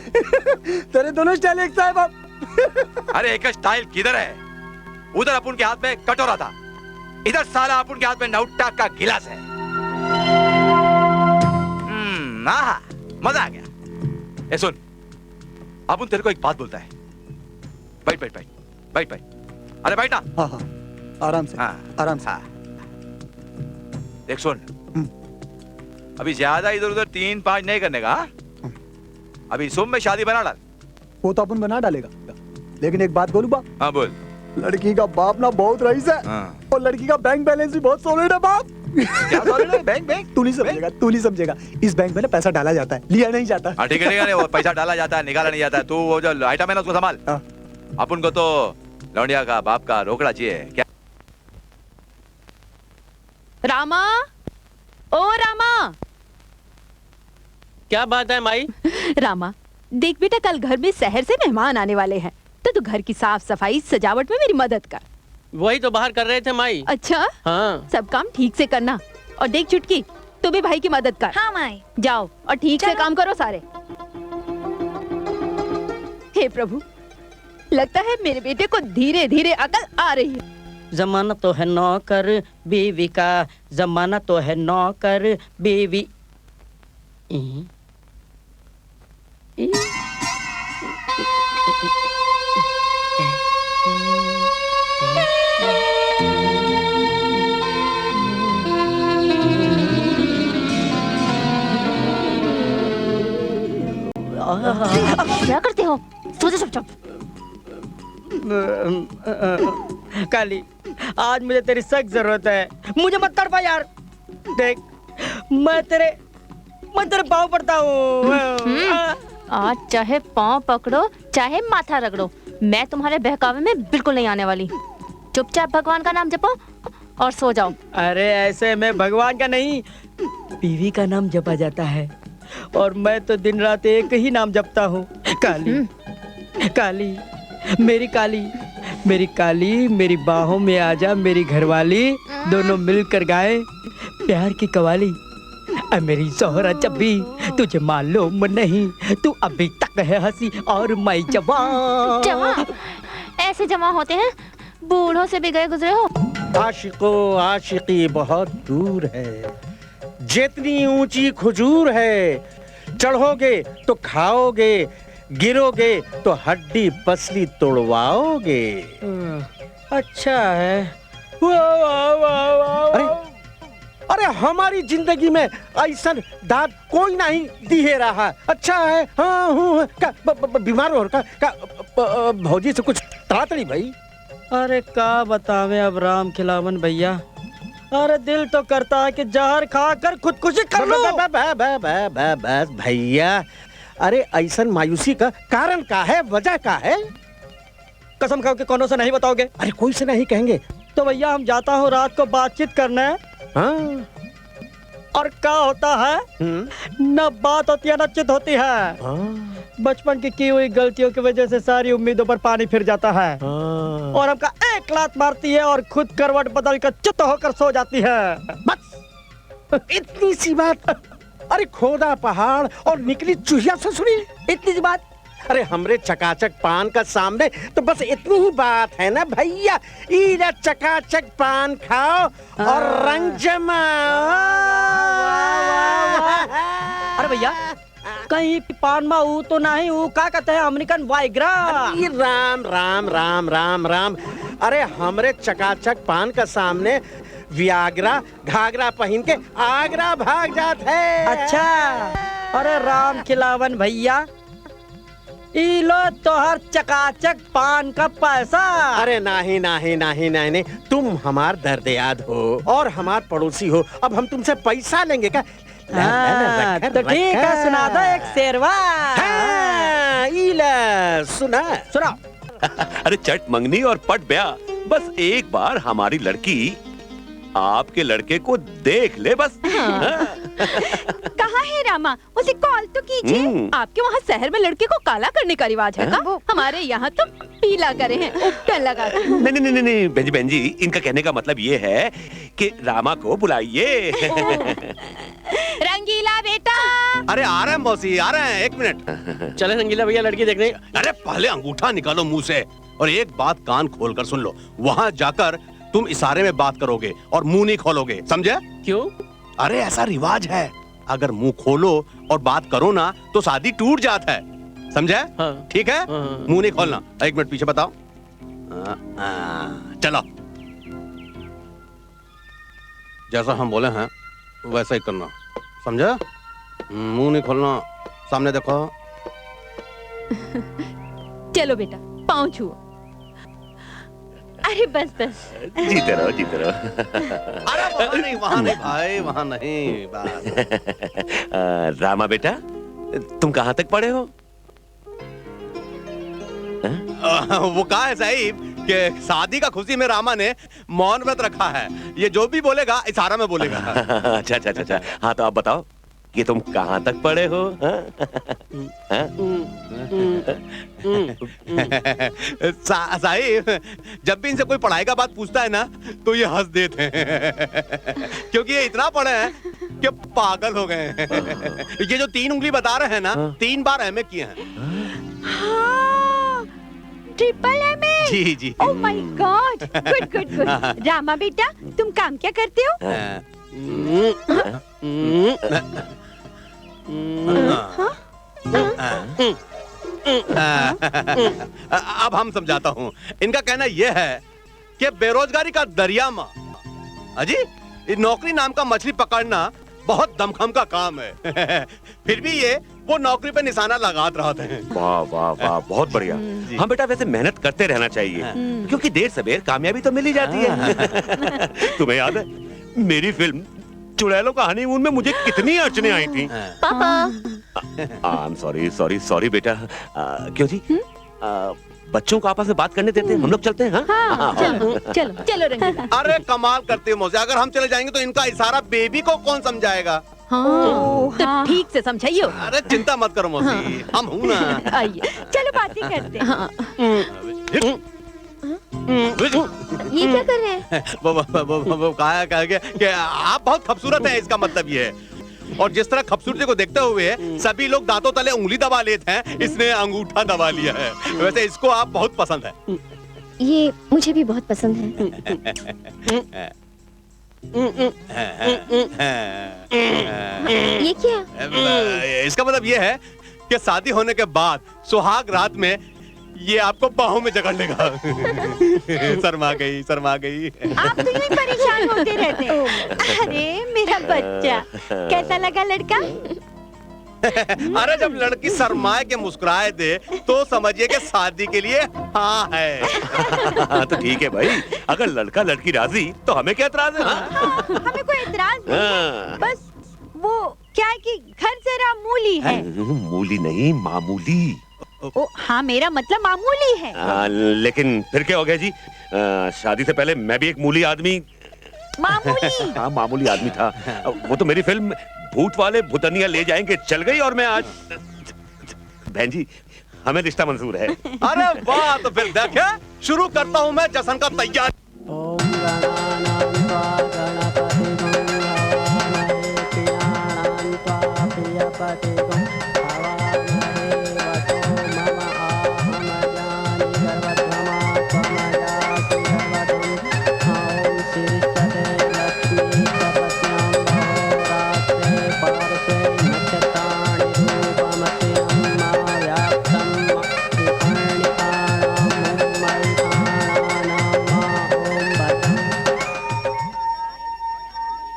Speaker 8: तेरे दोनों स्टाइल एक सा है बाप।
Speaker 11: अरे एक स्टाइल किधर है? उधर अपन के हाथ में कटोरा था, इधर साला अपन के हाथ में नौटा का गिलास है। आहा, मजा आ गया। ए सुन, अपन तेरे को एक बात बोलता है। बैठ बैठ बैठ बैठ बैठ। अरे बैठ ना।
Speaker 8: हाँ हाँ, आराम से।
Speaker 11: हाँ
Speaker 8: आराम से।
Speaker 11: हाँ। देख सुन, अभी ज्यादा इधर उधर 3-5 नहीं करने का। अभी सुम में शादी बना डाल।
Speaker 8: वो तो अपन बना डालेगा, लेकिन एक बात बोलूं बाप?
Speaker 11: हाँ बोल।
Speaker 8: लड़की का बाप ना बहुत रईस है।
Speaker 11: हाँ।
Speaker 8: और लड़की का बैंक बैलेंस भी बहुत सॉलिड है बाप।
Speaker 11: क्या सॉलिड है? बैंक बैंक
Speaker 8: तू नहीं समझेगा, तू नहीं समझेगा। इस बैंक में ना पैसा डाला जाता है, लिया नहीं जाता।
Speaker 11: हाँ ठीक है, वो पैसा डाला जाता है, निकाला नहीं जाता है। तू वो जो आइटम है ना उसको संभाल।
Speaker 8: हाँ।
Speaker 11: अपन को तो लौंडिया का बाप का रोकड़ा चाहिए क्या?
Speaker 10: रामा, ओ रामा।
Speaker 2: क्या बात है माई?
Speaker 10: रामा देख बेटा, कल घर में शहर से मेहमान आने वाले हैं, तो तू घर की साफ सफाई सजावट में मेरी मदद कर।
Speaker 2: वही तो बाहर कर रहे थे माई।
Speaker 10: अच्छा
Speaker 2: हाँ।
Speaker 10: सब काम ठीक से करना। और देख चुटकी, तू भी भाई की मदद कर।
Speaker 1: हाँ माई।
Speaker 10: जाओ और ठीक से काम करो सारे। हे प्रभु, लगता है मेरे बेटे को धीरे धीरे अकल आ रही है।
Speaker 12: जमाना तो है नौकर बीवी का, जमाना तो है नौकर बीवी।
Speaker 3: क्या करते हो? सो जा चुपचाप।
Speaker 12: काली, आज मुझे तेरी सख्त जरूरत है, मुझे मत तड़पा यार। देख, मैं तेरे पाँव पड़ता हूँ।
Speaker 3: आज चाहे पाँव पकड़ो चाहे माथा रगड़ो, मैं तुम्हारे बहकावे में बिल्कुल नहीं आने वाली। चुपचाप भगवान का नाम जपो और सो जाओ।
Speaker 12: अरे ऐसे में भगवान का नहीं, बीवी का नाम जपा जाता है, और मैं तो दिन रात एक ही नाम जपता हूँ। काली, काली, मेरी काली, मेरी काली, मेरी बाहों में आजा मेरी घरवाली, दोनों मिलकर गाए प्यार की कवाली। मेरी सोहरा चब्बी, तुझे मालूम नहीं, तू अभी तक है हंसी और मैं जवान।
Speaker 3: जवान? ऐसे जवान होते हैं, बूढ़ों से भी गए गुजरे हो।
Speaker 13: आशिको आशिकी बहुत दूर है, जितनी ऊंची खजूर है, चढ़ोगे तो खाओगे, गिरोगे तो हड्डी पसली तोड़वाओगे।
Speaker 12: अच्छा है। वाह वाह वाह वाह।
Speaker 13: अरे हमारी जिंदगी में ऐसा दाग कोई नहीं दिहे रहा। अच्छा है। हाँ हूँ बीमार हो का भौजी से कुछ तातड़ी भाई।
Speaker 12: अरे का बतावे अब राम खिलावन भैया, अरे दिल तो करता है कि जहर खाकर खुदकुशी कर लो।
Speaker 13: बस भैया, अरे ऐसा मायूसी का कारण का है, वजह का है?
Speaker 12: कसम खाओ कि कोनो से नहीं बताओगे?
Speaker 13: अरे कोई से नहीं कहेंगे।
Speaker 12: तो भैया हम जाता हूँ रात को बातचीत करने।
Speaker 13: हाँ।
Speaker 12: और क्या होता है, न बात होती है न चित होती है। बचपन की हुई गलतियों की वजह से सारी उम्मीदों पर पानी फिर जाता है, और हमका एक लात मारती है और खुद करवट बदल कर चित होकर सो जाती है।
Speaker 13: बस इतनी सी बात। अरे खोदा पहाड़ और निकली चूहिया से सुनी, इतनी सी बात। अरे हमरे चकाचक पान का सामने तो बस इतनी ही बात है ना भैया। इधर चकाचक पान खाओ और रंग जमाओ।
Speaker 12: अरे भैया, कहीं पान में ऊ तो नहीं, ऊ क्या कहते हैं अमेरिकन वाइग्रा।
Speaker 13: राम राम राम राम राम। अरे हमरे चकाचक पान का सामने वियाग्रा घाघरा पहन के आगरा भाग जात है।
Speaker 12: अच्छा, अरे राम खिलावन भैया, ई लो तोहर चकाचक पान का पैसा।
Speaker 13: अरे नहीं नहीं नहीं नहीं नहीं, तुम हमार दर्द याद हो और हमार पड़ोसी हो, अब हम तुमसे पैसा लेंगे क्या?
Speaker 12: तो ठीक है, सुना दो एक शेरवा।
Speaker 13: सुना
Speaker 4: सुना। अरे चट मंगनी और पट ब्याह, बस एक बार हमारी लड़की आपके लड़के को देख ले बस।
Speaker 10: कहाँ है रामा? उसे कॉल तो कीजिए। आपके वहाँ शहर में लड़के को काला करने का रिवाज है का? हमारे यहाँ तो पीला करे हैं, उपटन लगा।
Speaker 4: नहीं बहन जी, इनका कहने का मतलब ये है कि रामा को बुलाइए।
Speaker 1: रंगीला
Speaker 10: बेटा।
Speaker 7: अरे आ रहे हैं मौसी, आ रहे हैं, 1 मिनट।
Speaker 2: चले रंगीला भैया लड़की देखने।
Speaker 7: अरे पहले अंगूठा निकालो मुंह से, और एक बात कान खोल कर सुन लो, वहाँ जाकर तुम इशारे में बात करोगे और मुंह नहीं खोलोगे, समझे?
Speaker 2: क्यों?
Speaker 7: अरे ऐसा रिवाज है, अगर मुंह खोलो और बात करो ना तो शादी टूट जाता है, समझे?
Speaker 2: हाँ।
Speaker 7: ठीक है?
Speaker 2: हाँ।
Speaker 7: मुंह नहीं खोलना। 1 मिनट पीछे बताओ। चलो, जैसा हम बोले हैं वैसा ही करना, समझे? मुंह नहीं खोलना, सामने देखो।
Speaker 10: चलो बेटा, पाँव छुओ। अरे बस बस।
Speaker 4: जीते रहो, जीते रहो।
Speaker 7: अरे वहाँ नहीं भाई, वहाँ नहीं, बस।
Speaker 4: रामा बेटा, तुम कहाँ तक पढ़े हो?
Speaker 7: वो कहा है साहिब कि शादी का खुशी में रामा ने मौन व्रत रखा है, ये जो भी बोलेगा इशारा में बोलेगा।
Speaker 4: अच्छा अच्छा अच्छा, हाँ तो आप बताओ कि तुम कहाँ तक पढ़े हो?
Speaker 7: साहिब, जब भी इनसे कोई पढ़ाई का बात पूछता है ना तो ये हंस देते हैं क्योंकि ये इतना पढ़े हैं कि पागल हो गए हैं। ये जो 3 उंगली बता रहे हैं ना, 3 बार एमए किए हैं।
Speaker 10: Triple MA.
Speaker 7: जी जी।
Speaker 10: Oh my god, good good good. Rama बेटा, तुम काम क्या करते हो?
Speaker 7: अब हम समझाता हूँ। इनका कहना यह है कि बेरोजगारी का दरिया माँ, अजी नौकरी नाम का मछली पकड़ना बहुत दमखम का काम है। फिर भी ये वो नौकरी पे निशाना लगाते रहते हैं।
Speaker 4: वाह वाह वाह, बहुत बढ़िया। हाँ बेटा, वैसे मेहनत करते रहना चाहिए, क्योंकि देर सवेर कामयाबी तो मिल ही जाती है। तुम्हें याद है मेरी फिल्म चुड़ैलों का हनीमून में मुझे कितनी अड़चने आई थी?
Speaker 6: पापा।
Speaker 4: सॉरी बेटा। क्यों जी? बच्चों को आपस में बात करने देते हैं, हम लोग चलते हैं। हाँ?
Speaker 10: चलो चलो चलो रंगीला।
Speaker 7: अरे कमाल करते हो मौसी, अगर हम चले जाएंगे तो इनका इशारा बेबी को कौन समझाएगा?
Speaker 10: तो ठीक से समझाइयो।
Speaker 7: अरे चिंता मत करो मौसी, हम हूं ना।
Speaker 10: आइए, चलो बातें करते हैं।
Speaker 3: ये क्या कर रहे हैं?
Speaker 7: वो कहा कि आप बहुत खूबसूरत हैं, इसका मतलब ये है। और जिस तरह खूबसूरती को देखते हुए सभी लोग दांतों तले उंगली दबा लेते हैं, इसने अंगूठा दबा लिया है। वैसे इसको आप बहुत पसंद है।
Speaker 3: ये मुझे भी बहुत पसंद है। ये क्या?
Speaker 7: इसका मतलब ये है कि शादी होने के बाद सुहाग रात में ये आपको बाहों में जकड़ लेगा। शर्मा गई, शर्मा गई।
Speaker 10: आप तो यूं परेशान होते रहते हैं। अरे मेरा बच्चा, कैसा लगा लड़का?
Speaker 7: अरे जब लड़की शर्माए के मुस्कुराए दे तो समझिए कि शादी के लिए हाँ है।
Speaker 4: तो ठीक है भाई, अगर लड़का लड़की राजी तो हमें क्या एतराज है?
Speaker 10: हमें कोई एतराज नहीं है, बस वो क्या है कि घर जरा मूली है।
Speaker 4: मूली नहीं, मामूली।
Speaker 10: ओ हाँ, मेरा मतलब मामूली है।
Speaker 4: लेकिन फिर क्या हो गया जी? शादी से पहले मैं भी एक मूली आदमी,
Speaker 10: मामूली।
Speaker 4: हाँ मामूली आदमी था। वो तो मेरी फिल्म भूत वाले भूतनिया ले जाएंगे चल गई, और मैं आज बहन जी हमें रिश्ता मंजूर है।
Speaker 7: अरे वाह, तो फिर देखे शुरू करता हूँ मैं जश्न का तैयार।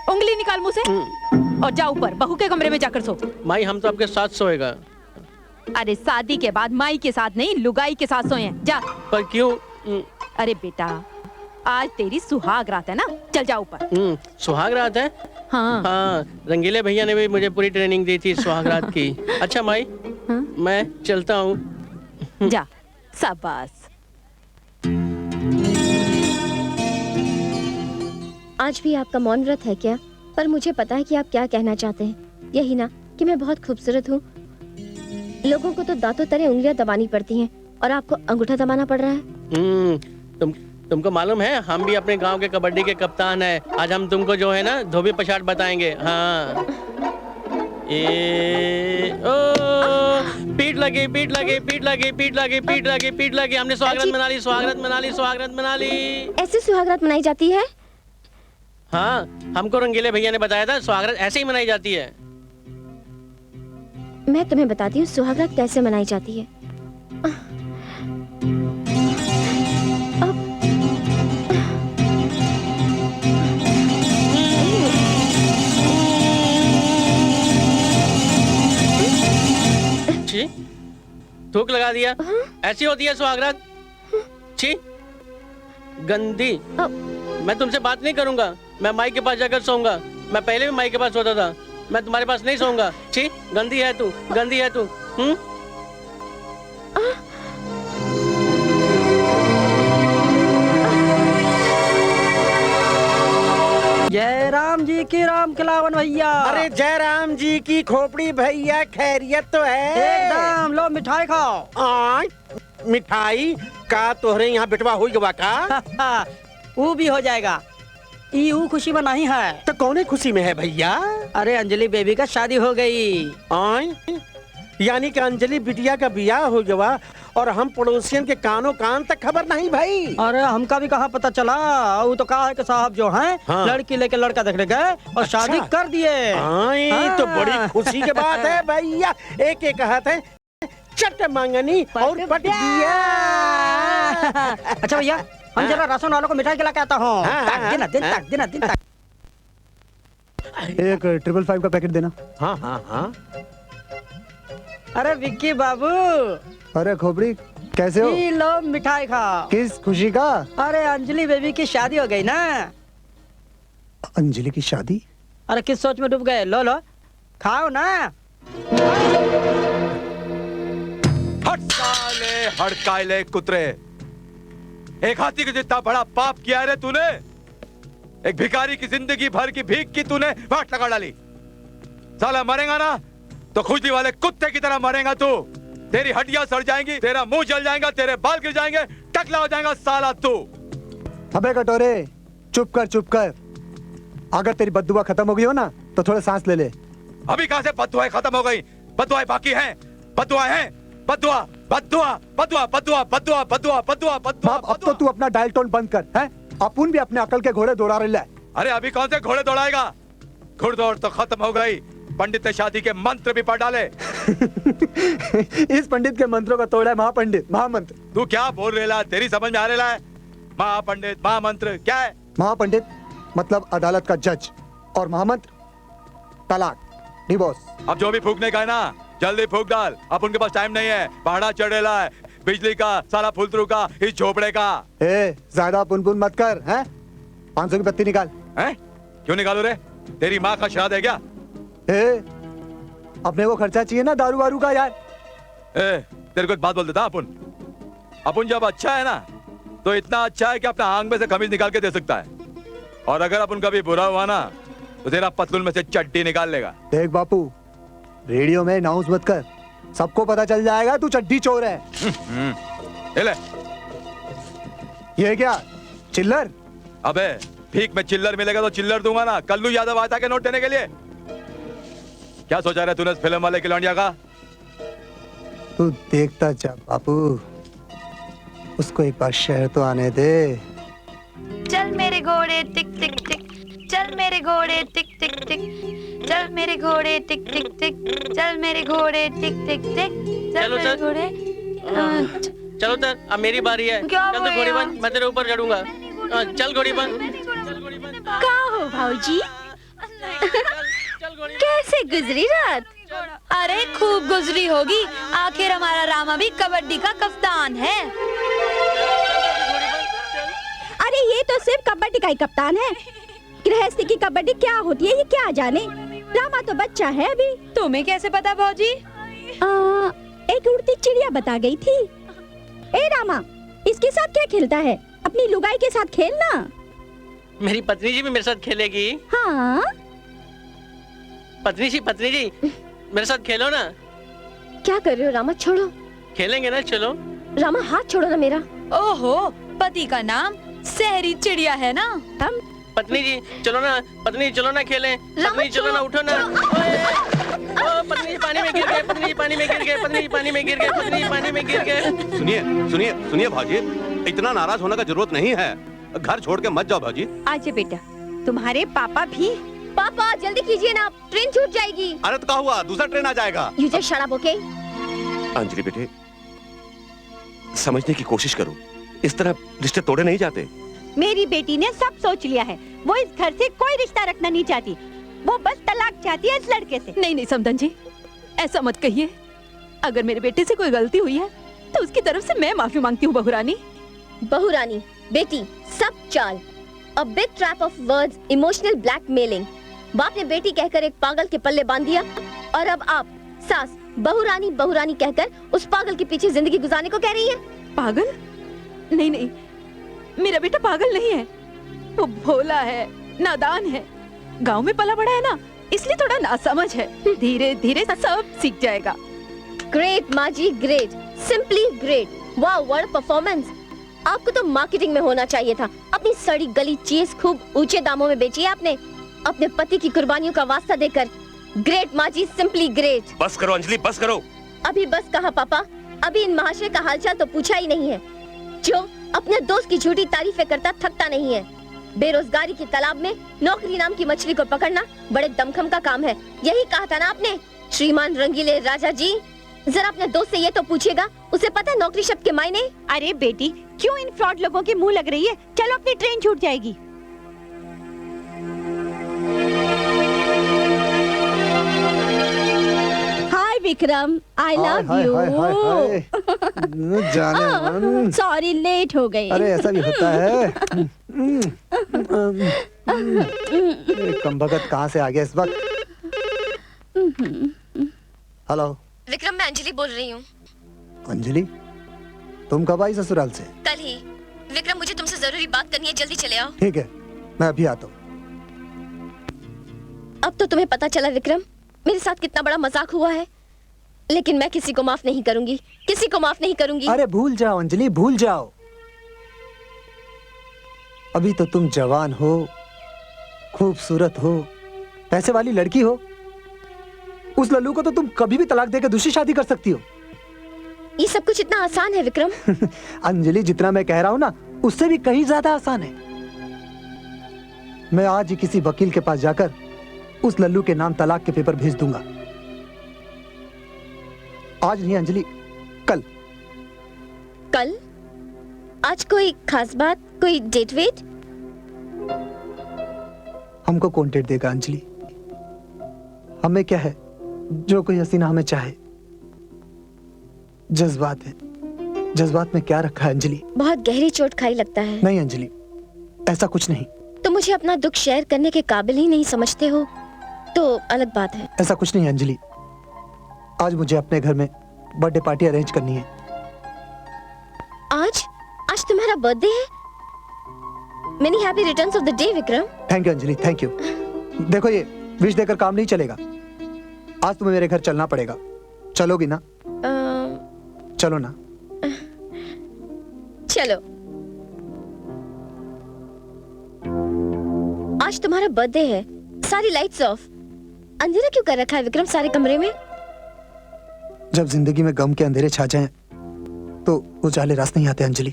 Speaker 10: उंगली निकाल मुंह से और जा ऊपर बहू के कमरे में जाकर सो।
Speaker 2: माई हम तो आपके साथ सोएगा।
Speaker 10: अरे शादी के बाद माई के साथ नहीं, लुगाई के साथ सोए। जा।
Speaker 2: पर क्यों?
Speaker 10: अरे बेटा, आज तेरी सुहाग रात है ना, चल जा ऊपर।
Speaker 2: सुहाग रात है?
Speaker 10: हाँ
Speaker 2: हाँ, रंगीले भैया ने भी मुझे पूरी ट्रेनिंग दी थी सुहाग रात की। अच्छा माई, मैं चलता हूँ।
Speaker 10: जा, शाबाश।
Speaker 3: आज भी आपका मौन व्रत है क्या? पर मुझे पता है कि आप क्या कहना चाहते हैं। यही ना कि मैं बहुत खूबसूरत हूँ। लोगों को तो दांतों तले उंगलियां दबानी पड़ती हैं और आपको अंगूठा दबाना पड़ रहा है।
Speaker 2: तुमको मालूम है हम भी अपने गांव के कबड्डी के कप्तान हैं। आज हम तुमको जो है ना धोबी पछाड़ बताएंगे। हाँ, पीठ लगी, पीठ लगी, पीठ लगी, पीठ लगी, पीठ लगी, पीठ लगी। हमने सुहागरात मना ली, सुहागरात मना ली, सुहागरात मना ली।
Speaker 3: ऐसे सुहागरात मनाई जाती है?
Speaker 2: हाँ, हमको रंगीले भैया ने बताया था सुहागरात ऐसे ही मनाई जाती है।
Speaker 3: मैं तुम्हें बताती हूँ सुहागरात कैसे मनाई जाती है।
Speaker 2: छी, थूक लगा दिया। ऐसी होती है सुहागरात। छी, गंदी। मैं तुमसे बात नहीं करूंगा। मैं माई के पास जाकर सोऊंगा। मैं पहले भी माई के पास सोता था। मैं तुम्हारे पास नहीं सोऊंगा। छी, गंदी है तू, गंदी है तू।
Speaker 12: जय राम जी की राम खिलावन भैया।
Speaker 13: अरे जय राम जी की खोपड़ी भैया, खैरियत तो है?
Speaker 12: एकदम। लो मिठाई खाओ।
Speaker 13: मिठाई का तोहरे यहाँ बिटवा हुई गवा का?
Speaker 12: वो भी हो जाएगा। यू खुशी में नहीं है
Speaker 13: तो कौने खुशी में है भैया?
Speaker 12: अरे अंजलि बेबी का शादी हो गई।
Speaker 13: यानी कि अंजलि बिटिया का बियाह हो गया और हम पड़ोसियन के कानों कान तक खबर नहीं भाई।
Speaker 12: अरे हमका भी कहाँ पता चला। वो तो कहा है कि साहब जो हैं लड़की लेके लड़का देखने गए और शादी कर दिए।
Speaker 13: तो बड़ी खुशी की बात है भैया। एक एक कहत है चट मांगनी और पट दिया।
Speaker 12: अच्छा भैया, हम जरा राशन वालों को मिठाई खिला के आता हूँ।
Speaker 8: एक 555 का पैकेट देना।
Speaker 13: हाँ हाँ हाँ।
Speaker 12: अरे विक्की बाबू।
Speaker 8: अरे खोपड़ी कैसे हो?
Speaker 12: लो मिठाई खाओ।
Speaker 8: किस खुशी का?
Speaker 12: अरे अंजलि बेबी की शादी हो गई ना।
Speaker 8: अंजलि की शादी?
Speaker 12: अरे किस सोच में डूब गए? लो लो खाओ ना।
Speaker 11: हट साले, हड़काइले कुतरे। एक हाथी के जितना बड़ा पाप किया है रे तूने। एक भिखारी की जिंदगी भर की भीख की तूने वाट लगा डाली। साला मरेगा ना तो खुजली वाले कुत्ते की तरह मरेगा तू। तेरी हड्डियां सड़ जाएंगी, तेरा मुंह जल जाएगा, तेरे बाल गिर जाएंगे, टकला हो जाएगा साला तू।
Speaker 8: अबे कटोरे चुप कर, चुप कर। अगर तेरी बद्दुआ खत्म हो गई हो ना तो थोड़ा सांस ले ले।
Speaker 11: अभी कहां से बद्दुआएं खत्म हो गई? बद्दुआएं बाकी हैं, बद्दुआएं हैं। बद्दुआ बद्दुआ बद्दुआ बद्दुआ बद्दुआ बद्दुआ बद्दुआ बद्दुआ।
Speaker 8: अब तो तू अपना डायल टोन बंद कर, हैं? अपन भी अपने अकल के घोड़े दौड़ा रहे।
Speaker 11: अरे अभी कौन से घोड़े दौड़ाएगा? घुड़दौड़ तो खत्म हो गई। पंडित ने शादी के मंत्र भी पढ़ डाले।
Speaker 8: इस पंडित के मंत्रों का तोड़ा है महापंडित, महामंत्र।
Speaker 11: तू क्या बोल रहा? तेरी समझ में आ रहा है? महापंडित महामंत्र क्या है?
Speaker 8: महापंडित मतलब अदालत का जज और महामंत्र तलाक, डिवोर्स।
Speaker 11: अब जो भी फूकने का है ना जल्दी फूक डाल। अब उनके पास टाइम नहीं है। भाड़ा चढ़ेला है, बिजली का, सारा फुलतरू का, इस झोपड़े का।
Speaker 8: ज्यादा पुन मत कर, हैं? 500 की पत्ती निकाल।
Speaker 11: हैं? क्यों निकालू रे? तेरी माँ का श्राद्ध है क्या?
Speaker 8: अपने को खर्चा चाहिए ना दारू वारू का यार।
Speaker 11: तेरे को एक बात बोल देता। अपन जब अच्छा है ना तो इतना अच्छा है कि अपना आंख में से खमीज निकाल के दे सकता है, और अगर अपन कभी बुरा हुआ ना तो तेरा पतलून में से चड्डी निकाल लेगा।
Speaker 8: देख बापू, रेडियो में अनाउंस मत कर, सबको पता चल जाएगा तू चड्डी चोर है।
Speaker 11: ले।
Speaker 8: ये क्या चिल्लर?
Speaker 11: अबे भीख में चिल्लर मिलेगा तो चिल्लर दूंगा ना। कल्लू यादव आता के नोट देने के लिए। क्या सोचा रहे तूने फिल्म वाले खिलौनिया का?
Speaker 8: तू देखता जा बापू, उसको एक बार शहर तो आने दे।
Speaker 1: चल मेरे घोड़े टिक टिक टिक, चल मेरे घोड़े टिक टिक टिक, चल मेरे घोड़े टिक टिक टिक, चल मेरे घोड़े टिक टिक टिक, चल मेरे घोड़े।
Speaker 2: चलो तर, अब मेरी बारी है। चल तो घोड़ी बन, मैं तेरे ऊपर चढ़ूंगा। चल घोड़ी बन।
Speaker 3: क्या हो भाऊजी? कैसे गुजरी रात?
Speaker 1: अरे खूब गुजरी होगी। आखिर हमारा रामा भी कबड्डी का कप्तान है।
Speaker 3: अरे ये तो सिर्फ कबड्डी का ही कप्तान है। गृहस्थी की कबड्डी क्या होती है ये क्या जाने। रामा तो बच्चा है अभी।
Speaker 1: तुम्हें कैसे पता भौजी?
Speaker 3: एक उड़ती चिड़िया बता गई थी। ए रामा, इसके साथ क्या खेलता है? अपनी लुगाई के साथ खेलना।
Speaker 2: मेरी पत्नी जी भी मेरे साथ खेलेगी।
Speaker 3: हाँ
Speaker 2: पत्नी जी मेरे साथ खेलो ना।
Speaker 3: क्या कर रहे हो रामा? छोड़ो।
Speaker 2: खेलेंगे ना, चलो।
Speaker 3: रामा हाथ छोड़ो ना मेरा।
Speaker 1: ओहो, पति का नाम सहरी चिड़िया है ना।
Speaker 3: हम
Speaker 2: पत्नी जी चलो ना, पत्नी चलो ना खेलें। पत्नी चलो ना, उठो ना। में गिर गए, पत्नी जी पानी में गिर गए, पत्नी जी पानी में गिर गए, पत्नी जी पानी में गिर गए।
Speaker 7: सुनिए सुनिए सुनिए भाजी, इतना नाराज होने का जरूरत नहीं है। घर छोड़ के मत जाओ भाजी।
Speaker 10: आजा बेटा, तुम्हारे पापा भी।
Speaker 3: पापा जल्दी कीजिए ना, ट्रेन छूट जाएगी।
Speaker 7: अरे तो क्या हुआ, दूसरा ट्रेन आ जाएगा।
Speaker 3: You just shut up, okay?
Speaker 4: Anjali बेटे, समझने की कोशिश करो, इस तरह रिश्ते तोड़े नहीं जाते।
Speaker 10: मेरी बेटी ने सब सोच लिया है, वो इस घर से कोई रिश्ता रखना नहीं चाहती, वो बस तलाक चाहती है इस लड़के से।
Speaker 9: नहीं नहीं समधन जी, ऐसा मत कहिए। अगर मेरे बेटे से कोई गलती हुई है तो उसकी तरफ से मैं माफी मांगती हूँ। बहुरानी
Speaker 3: बहुरानी, बेटी, सब चाल। A big trap of words, emotional blackmailing. बाप ने बेटी कहकर एक पागल के पल्ले बांध दिया और अब आप सास बहुरानी बहुरानी कहकर उस पागल के पीछे जिंदगी गुजारने को कह रही हैं।
Speaker 9: पागल? नहीं नहीं, मेरा बेटा पागल नहीं है, वो भोला है, नादान है, गांव में पला बड़ा है ना, इसलिए थोड़ा नासमझ है। धीरे धीरे सब सीख जाएगा।
Speaker 3: ग्रेट माँ जी, great, simply great. Wow, what a performance. आपको तो मार्केटिंग में होना चाहिए था। अपनी सड़ी गली चीज खूब ऊंचे दामों में बेची है आपने, अपने पति की कुर्बानियों का वास्ता देकर। ग्रेट माँ जी, सिंपली ग्रेट।
Speaker 4: बस करो अंजलि, बस करो।
Speaker 3: अभी बस कहा पापा, अभी इन महाशय का हालचाल तो पूछा ही नहीं है, जो अपने दोस्त की झूठी तारीफें करता थकता नहीं है। बेरोजगारी के तालाब में नौकरी नाम की मछली को पकड़ना बड़े दमखम का काम है। यही कहा था ना आपने, श्रीमान रंगीले राजा जी। जरा अपने दोस्त से ये तो पूछिएगा, उसे पता है नौकरी शब्द के मायने।
Speaker 10: अरे बेटी, क्यों इन फ्रॉड लोगों के मुंह लग रही है? चलो, अपनी ट्रेन छूट जाएगी। हाय विक्रम, आई लव यू।
Speaker 8: जाने मन।
Speaker 10: सॉरी, लेट हो गई।
Speaker 8: अरे ऐसा भी होता है। कमबख्त कहाँ से आ गया इस वक्त? हेलो
Speaker 3: विक्रम, मैं अंजलि बोल रही हूँ।
Speaker 8: अंजलि, तुम कब आई ससुराल से?
Speaker 3: कल ही। विक्रम, मुझे तुमसे जरूरी बात करनी है, जल्दी चले आओ।
Speaker 8: ठीक है, मैं अभी आता हूँ।
Speaker 3: अब तो तुम्हें पता चला विक्रम, मेरे साथ कितना बड़ा मजाक हुआ है, लेकिन मैं किसी को माफ नहीं करूंगी, किसी को माफ नहीं करूंगी।
Speaker 8: अरे भूल जाओ अंजलि, भूल जाओ। अभी तो तुम जवान हो, खूबसूरत हो, पैसे वाली लड़की हो। उस लल्लू को तो तुम कभी भी तलाक देकर दूसरी शादी कर सकती हो।
Speaker 3: ये सब कुछ इतना आसान है विक्रम।
Speaker 8: अंजलि, जितना मैं कह रहा हूँ ना, उससे भी कहीं ज्यादा आसान है। मैं आज ही किसी वकील के पास जाकर उस लल्लू के नाम तलाक के पेपर भेज दूंगा। आज नहीं अंजलि, कल।
Speaker 3: कल? आज कोई खास बात, कोई डेट वेट?
Speaker 8: हमको कौन डेट देगा अंजलि? हमें क्या है, जो कोई हसीना हमें चाहे। जज्बात है, जज्बात में क्या रखा है अंजलि?
Speaker 3: बहुत गहरी चोट खाई लगता है।
Speaker 8: नहीं अंजलि, ऐसा कुछ नहीं।
Speaker 3: तो मुझे अपना दुख शेयर करने के काबिल ही नहीं समझते हो तो अलग बात है।
Speaker 8: ऐसा कुछ नहीं अंजलि, आज मुझे अपने घर में बर्थडे पार्टी अरेंज करनी है।
Speaker 3: आज? आज तुम्हारा बर्थडे है? Many happy returns of the day Vikram.
Speaker 8: Thank you Anjali, thank you. देखो, ये विश देकर काम नहीं चलेगा। आज तुम्हें मेरे घर चलना पड़ेगा। चलोगी ना? चलो ना।
Speaker 3: चलो। आज तुम्हारा बर्थडे है, सारी लाइट्स ऑफ। अंधेरा क्यों कर रखा है विक्रम सारे कमरे में?
Speaker 8: जब जिंदगी में गम के अंधेरे छा जाएं, तो उजाले रास नहीं आते अंजलि।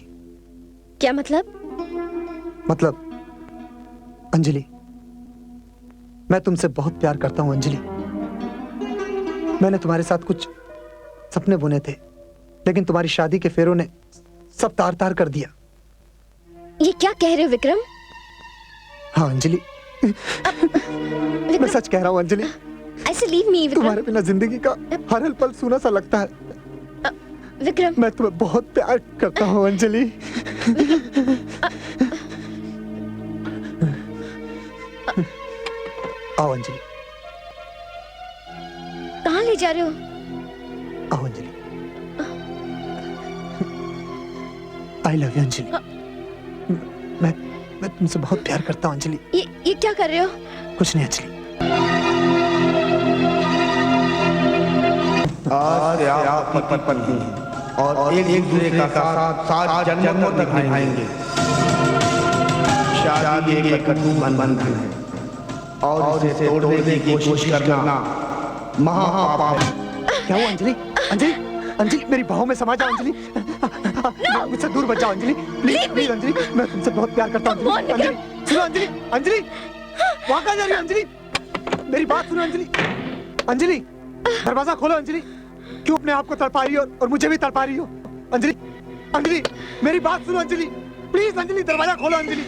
Speaker 3: क्या मतलब?
Speaker 8: मतलब अंजलि, मैं तुमसे बहुत प्यार करता हूं अंजलि। मैंने तुम्हारे साथ कुछ सपने बुने थे, लेकिन तुम्हारी शादी के फेरों ने सब तार तार कर दिया।
Speaker 3: ये क्या कह रहे हो विक्रम?
Speaker 8: हाँ अंजलि, मैं सच कह रहा हूँ अंजलि।
Speaker 3: ऐसे लीव मी विक्रम।
Speaker 8: तुम्हारे बिना जिंदगी का हर हर पल सूना सा लगता है।
Speaker 3: विक्रम,
Speaker 8: मैं तुम्हें बहुत प्यार करता हूँ अंजलि। आओ अंजलि।
Speaker 3: कहाँ ले जा रहे हो?
Speaker 8: आओ Anjali. I love you Anjali. मैं तुमसे बहुत प्यार करता हूँ अंजलि।
Speaker 3: ये क्या कर रहे हो?
Speaker 8: कुछ नहीं अंजलि।
Speaker 14: आज से आप पति पत्नी और एक दूसरे का साथ 7 जन्मों तक निभाएंगे। शादी एक कटु बंधन है और इसे तोड़ने की कोशिश करना महापाप है।
Speaker 8: क्या हुआ अंजलि? अंजलि, अंजलि मेरी बाहों में समा जाओ अंजलि। मुझसे दूर बच जाओ अंजलि, प्लीज प्लीज अंजलि, मैं तुमसे बहुत प्यार करता हूँ अंजलि। सुनो अंजलि, अंजलि वहाँ कहाँ जा रही हो अंजलि? मेरी बात सुनो अंजलि। अंजलि दरवाजा खोलो अंजलि, क्यों अपने आप को तड़पा रही हो और मुझे भी तड़पा रही हो? अंजलि, अंजलि मेरी बात सुनो अंजलि, प्लीज अंजलि दरवाजा खोलो Anjali.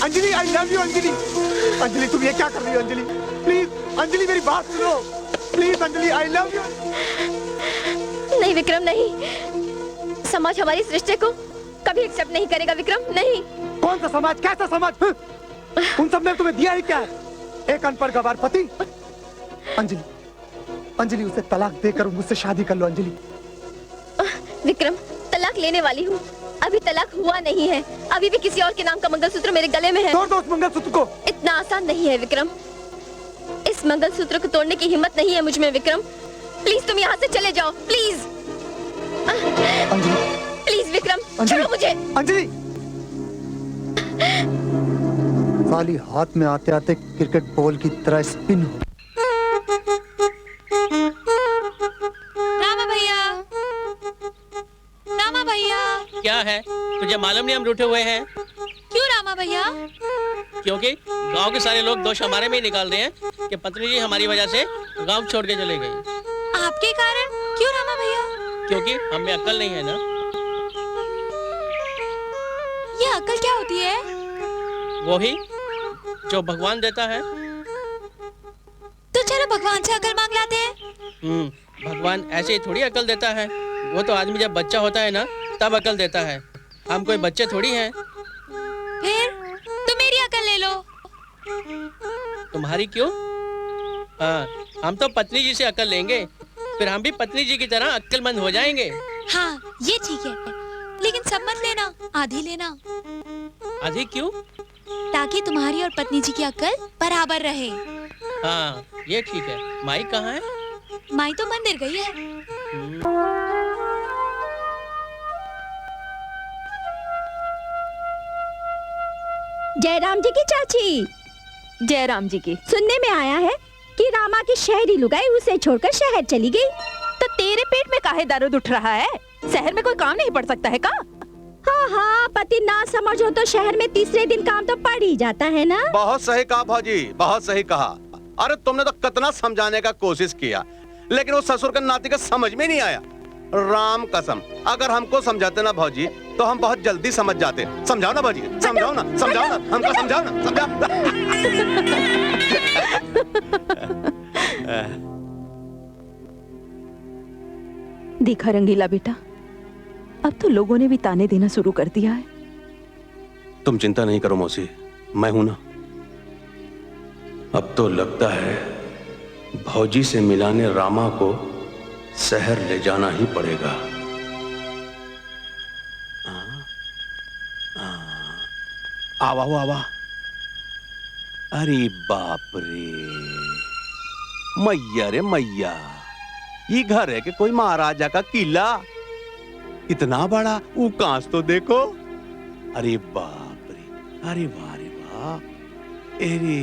Speaker 8: Anjali I love you Anjali. Anjali तुम ये क्या कर रही हो अंजलि? प्लीज अंजलि मेरी बात सुनो, please Anjali I love you.
Speaker 3: नहीं विक्रम नहीं, समाज हमारे इस रिश्ते को कभी एक्सेप्ट नहीं करेगा विक्रम, नहीं।
Speaker 8: कौन सा समाज, कैसा समाज? उन सब ने तुम्हें दिया ही क्या है? एक अनपढ़ गवार पति? अंजलि, अंजलि उसे तलाक देकर मुझसे शादी कर लो अंजलि।
Speaker 3: विक्रम तलाक लेने वाली हूँ, अभी तलाक हुआ नहीं है, अभी भी किसी और के नाम का मंगलसूत्र मेरे गले में है।
Speaker 8: तोड़ दो उस मंगलसूत्र को।
Speaker 3: इतना आसान नहीं है विक्रम, इस मंगलसूत्र को तोड़ने की हिम्मत नहीं है मुझ में विक्रम। प्लीज तुम यहाँ से चले जाओ, प्लीज। प्लीज विक्रम छोड़ो मुझे।
Speaker 8: अंजलि साली हाथ में आते आते क्रिकेट बॉल की तरह स्पिन हो।
Speaker 1: रामा भैया, रामा भैया।
Speaker 2: क्या है, तुझे मालूम नहीं हम रूठे हुए हैं?
Speaker 1: क्यों रामा भैया?
Speaker 2: क्योंकि गांव के सारे लोग दोष हमारे में ही निकाल रहे हैं कि पत्नी जी हमारी वजह से गांव छोड़ के चले गई।
Speaker 1: आपके कारण? क्यों रामा भैया?
Speaker 2: क्योंकि हमें अक्ल नहीं है ना।
Speaker 1: ये अक्ल क्या होती है?
Speaker 2: वही जो भगवान देता है।
Speaker 1: तो चलो भगवान से अक्ल मांग लाते हैं।
Speaker 2: भगवान ऐसे ही थोड़ी अक्ल देता है, वो तो आदमी जब बच्चा होता है ना तब अक्ल देता है। हम कोई बच्चे थोड़ी हैं।
Speaker 1: फिर तो मेरी अक्ल ले लो।
Speaker 2: तुम्हारी क्यों? हाँ, हम तो पत्नी जी से अक्ल लेंगे, फिर हम भी पत्नी जी की तरह अक्लमंद हो जाएंगे।
Speaker 1: हाँ ये ठीक है, लेकिन सब मत लेना, आधी लेना।
Speaker 2: आधी क्यों?
Speaker 1: ताकि तुम्हारी और पत्नी जी की अक्ल बराबर रहे।
Speaker 2: हाँ ये ठीक है। माई कहाँ है?
Speaker 1: माई तो मंदिर गई है।
Speaker 10: जयराम जी की चाची। जयराम जी की सुनने में आया है कि रामा की शहरी लुगाई उसे छोड़कर शहर चली गई। तो तेरे पेट में काहे दर्द उठ रहा है? शहर में कोई काम नहीं पड़ सकता है का? हाँ हाँ, पति ना समझो तो शहर में तीसरे दिन काम तो पड़ ही जाता है ना।
Speaker 7: बहुत सही कहा भाजी, बहुत सही कहा। अरे तुमने तो कितना समझाने का कोशिश किया, लेकिन वो ससुर के नाती का समझ में नहीं आया। राम कसम, अगर हमको समझाते ना भाजी तो हम बहुत जल्दी समझ जाते। समझाओ ना भाजी, समझाओ ना, समझाओ ना, हमको समझाओ ना, समझाओ।
Speaker 10: देखा रंगीला बेटा, अब तो लोगों ने भी ताने देना शुरू कर दिया है।
Speaker 7: तुम चिंता नहीं करो मौसी, मैं हूं ना। अब तो लगता है भौजी से मिलाने रामा को शहर ले जाना ही पड़ेगा। आवा हो आवा। अरे बाप रे, मैया रे मैया, ये घर है कि कोई महाराजा का किला? इतना बड़ा कांच तो देखो। अरे बाप रे, अरे वाह रे वाह, अरे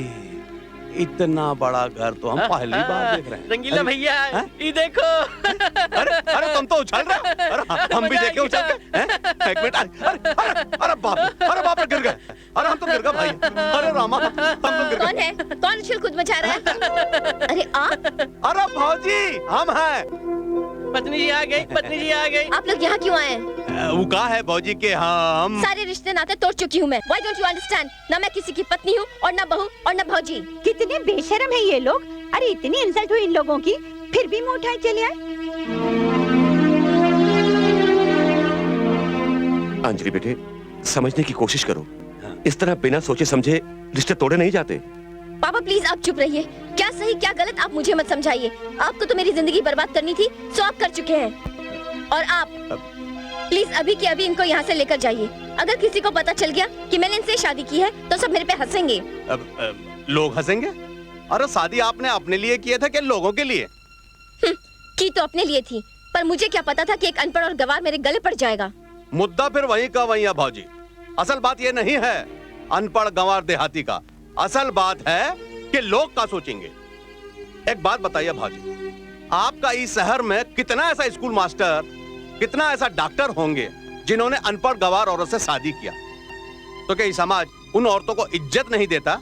Speaker 7: इतना बड़ा घर तो हम पहली बार देख रहे हैं।
Speaker 2: रंगीला भैया ये देखो।
Speaker 7: अरे अरे तुम तो उछल रहे हो। अरे हम भी देखे उछल के। एक मिनट, अरे बाप रे गिर गए। अरे हम तो गिर गए भाई। अरे रामा, हम तो गिर गए।
Speaker 3: कौन है? कौन उछल कूद मचा रहा है? अरे आप?
Speaker 7: अरे भौजी हम हैं।
Speaker 2: पत्नी जी आ गई, पत्नी जी आ गई।
Speaker 3: आप लोग यहाँ क्यों आए?
Speaker 7: वो कहा है भौजी के हम
Speaker 3: सारे रिश्ते नाते तोड़ चुकी हूँ मैं। Why don't you understand? ना मैं किसी की पत्नी हूँ और ना बहू और ना भौजी।
Speaker 10: कितने बेशर्म है ये लोग। अरे इतनी इंसल्ट हुई इन लोगों की, फिर भी मुंह उठाए चले आए।
Speaker 4: अंजलि बेटे, समझने की कोशिश करो। इस तरह बिना सोचे समझे रिश्ते तोड़े नहीं जाते।
Speaker 3: पापा प्लीज आप चुप रहिए। क्या सही क्या गलत आप मुझे मत समझाइए। आपको तो मेरी जिंदगी बर्बाद करनी थी, सो आप कर चुके हैं। और आप प्लीज अभी के अभी इनको यहाँ से लेकर जाइए। अगर किसी को पता चल गया कि मैंने इनसे शादी की है तो सब मेरे पे हंसेंगे।
Speaker 7: लोग हंसेंगे? अरे शादी आपने अपने लिए किया था क्या लोगों के लिए?
Speaker 3: की तो अपने लिए थी, पर मुझे क्या पता था कि एक अनपढ़ और गवार मेरे गले पड़ जाएगा।
Speaker 7: मुद्दा फिर वहीं का वहीं है भाजी। असल बात ये नहीं है अनपढ़ गंवार देहाती का, असल बात है कि लोग क्या सोचेंगे। एक बात बताइए भाजी, आपका इस शहर में कितना ऐसा स्कूल मास्टर, कितना ऐसा डॉक्टर होंगे जिन्होंने अनपढ़ गवार औरत से शादी किया, तो क्या ये समाज उन औरतों को इज्जत नहीं देता?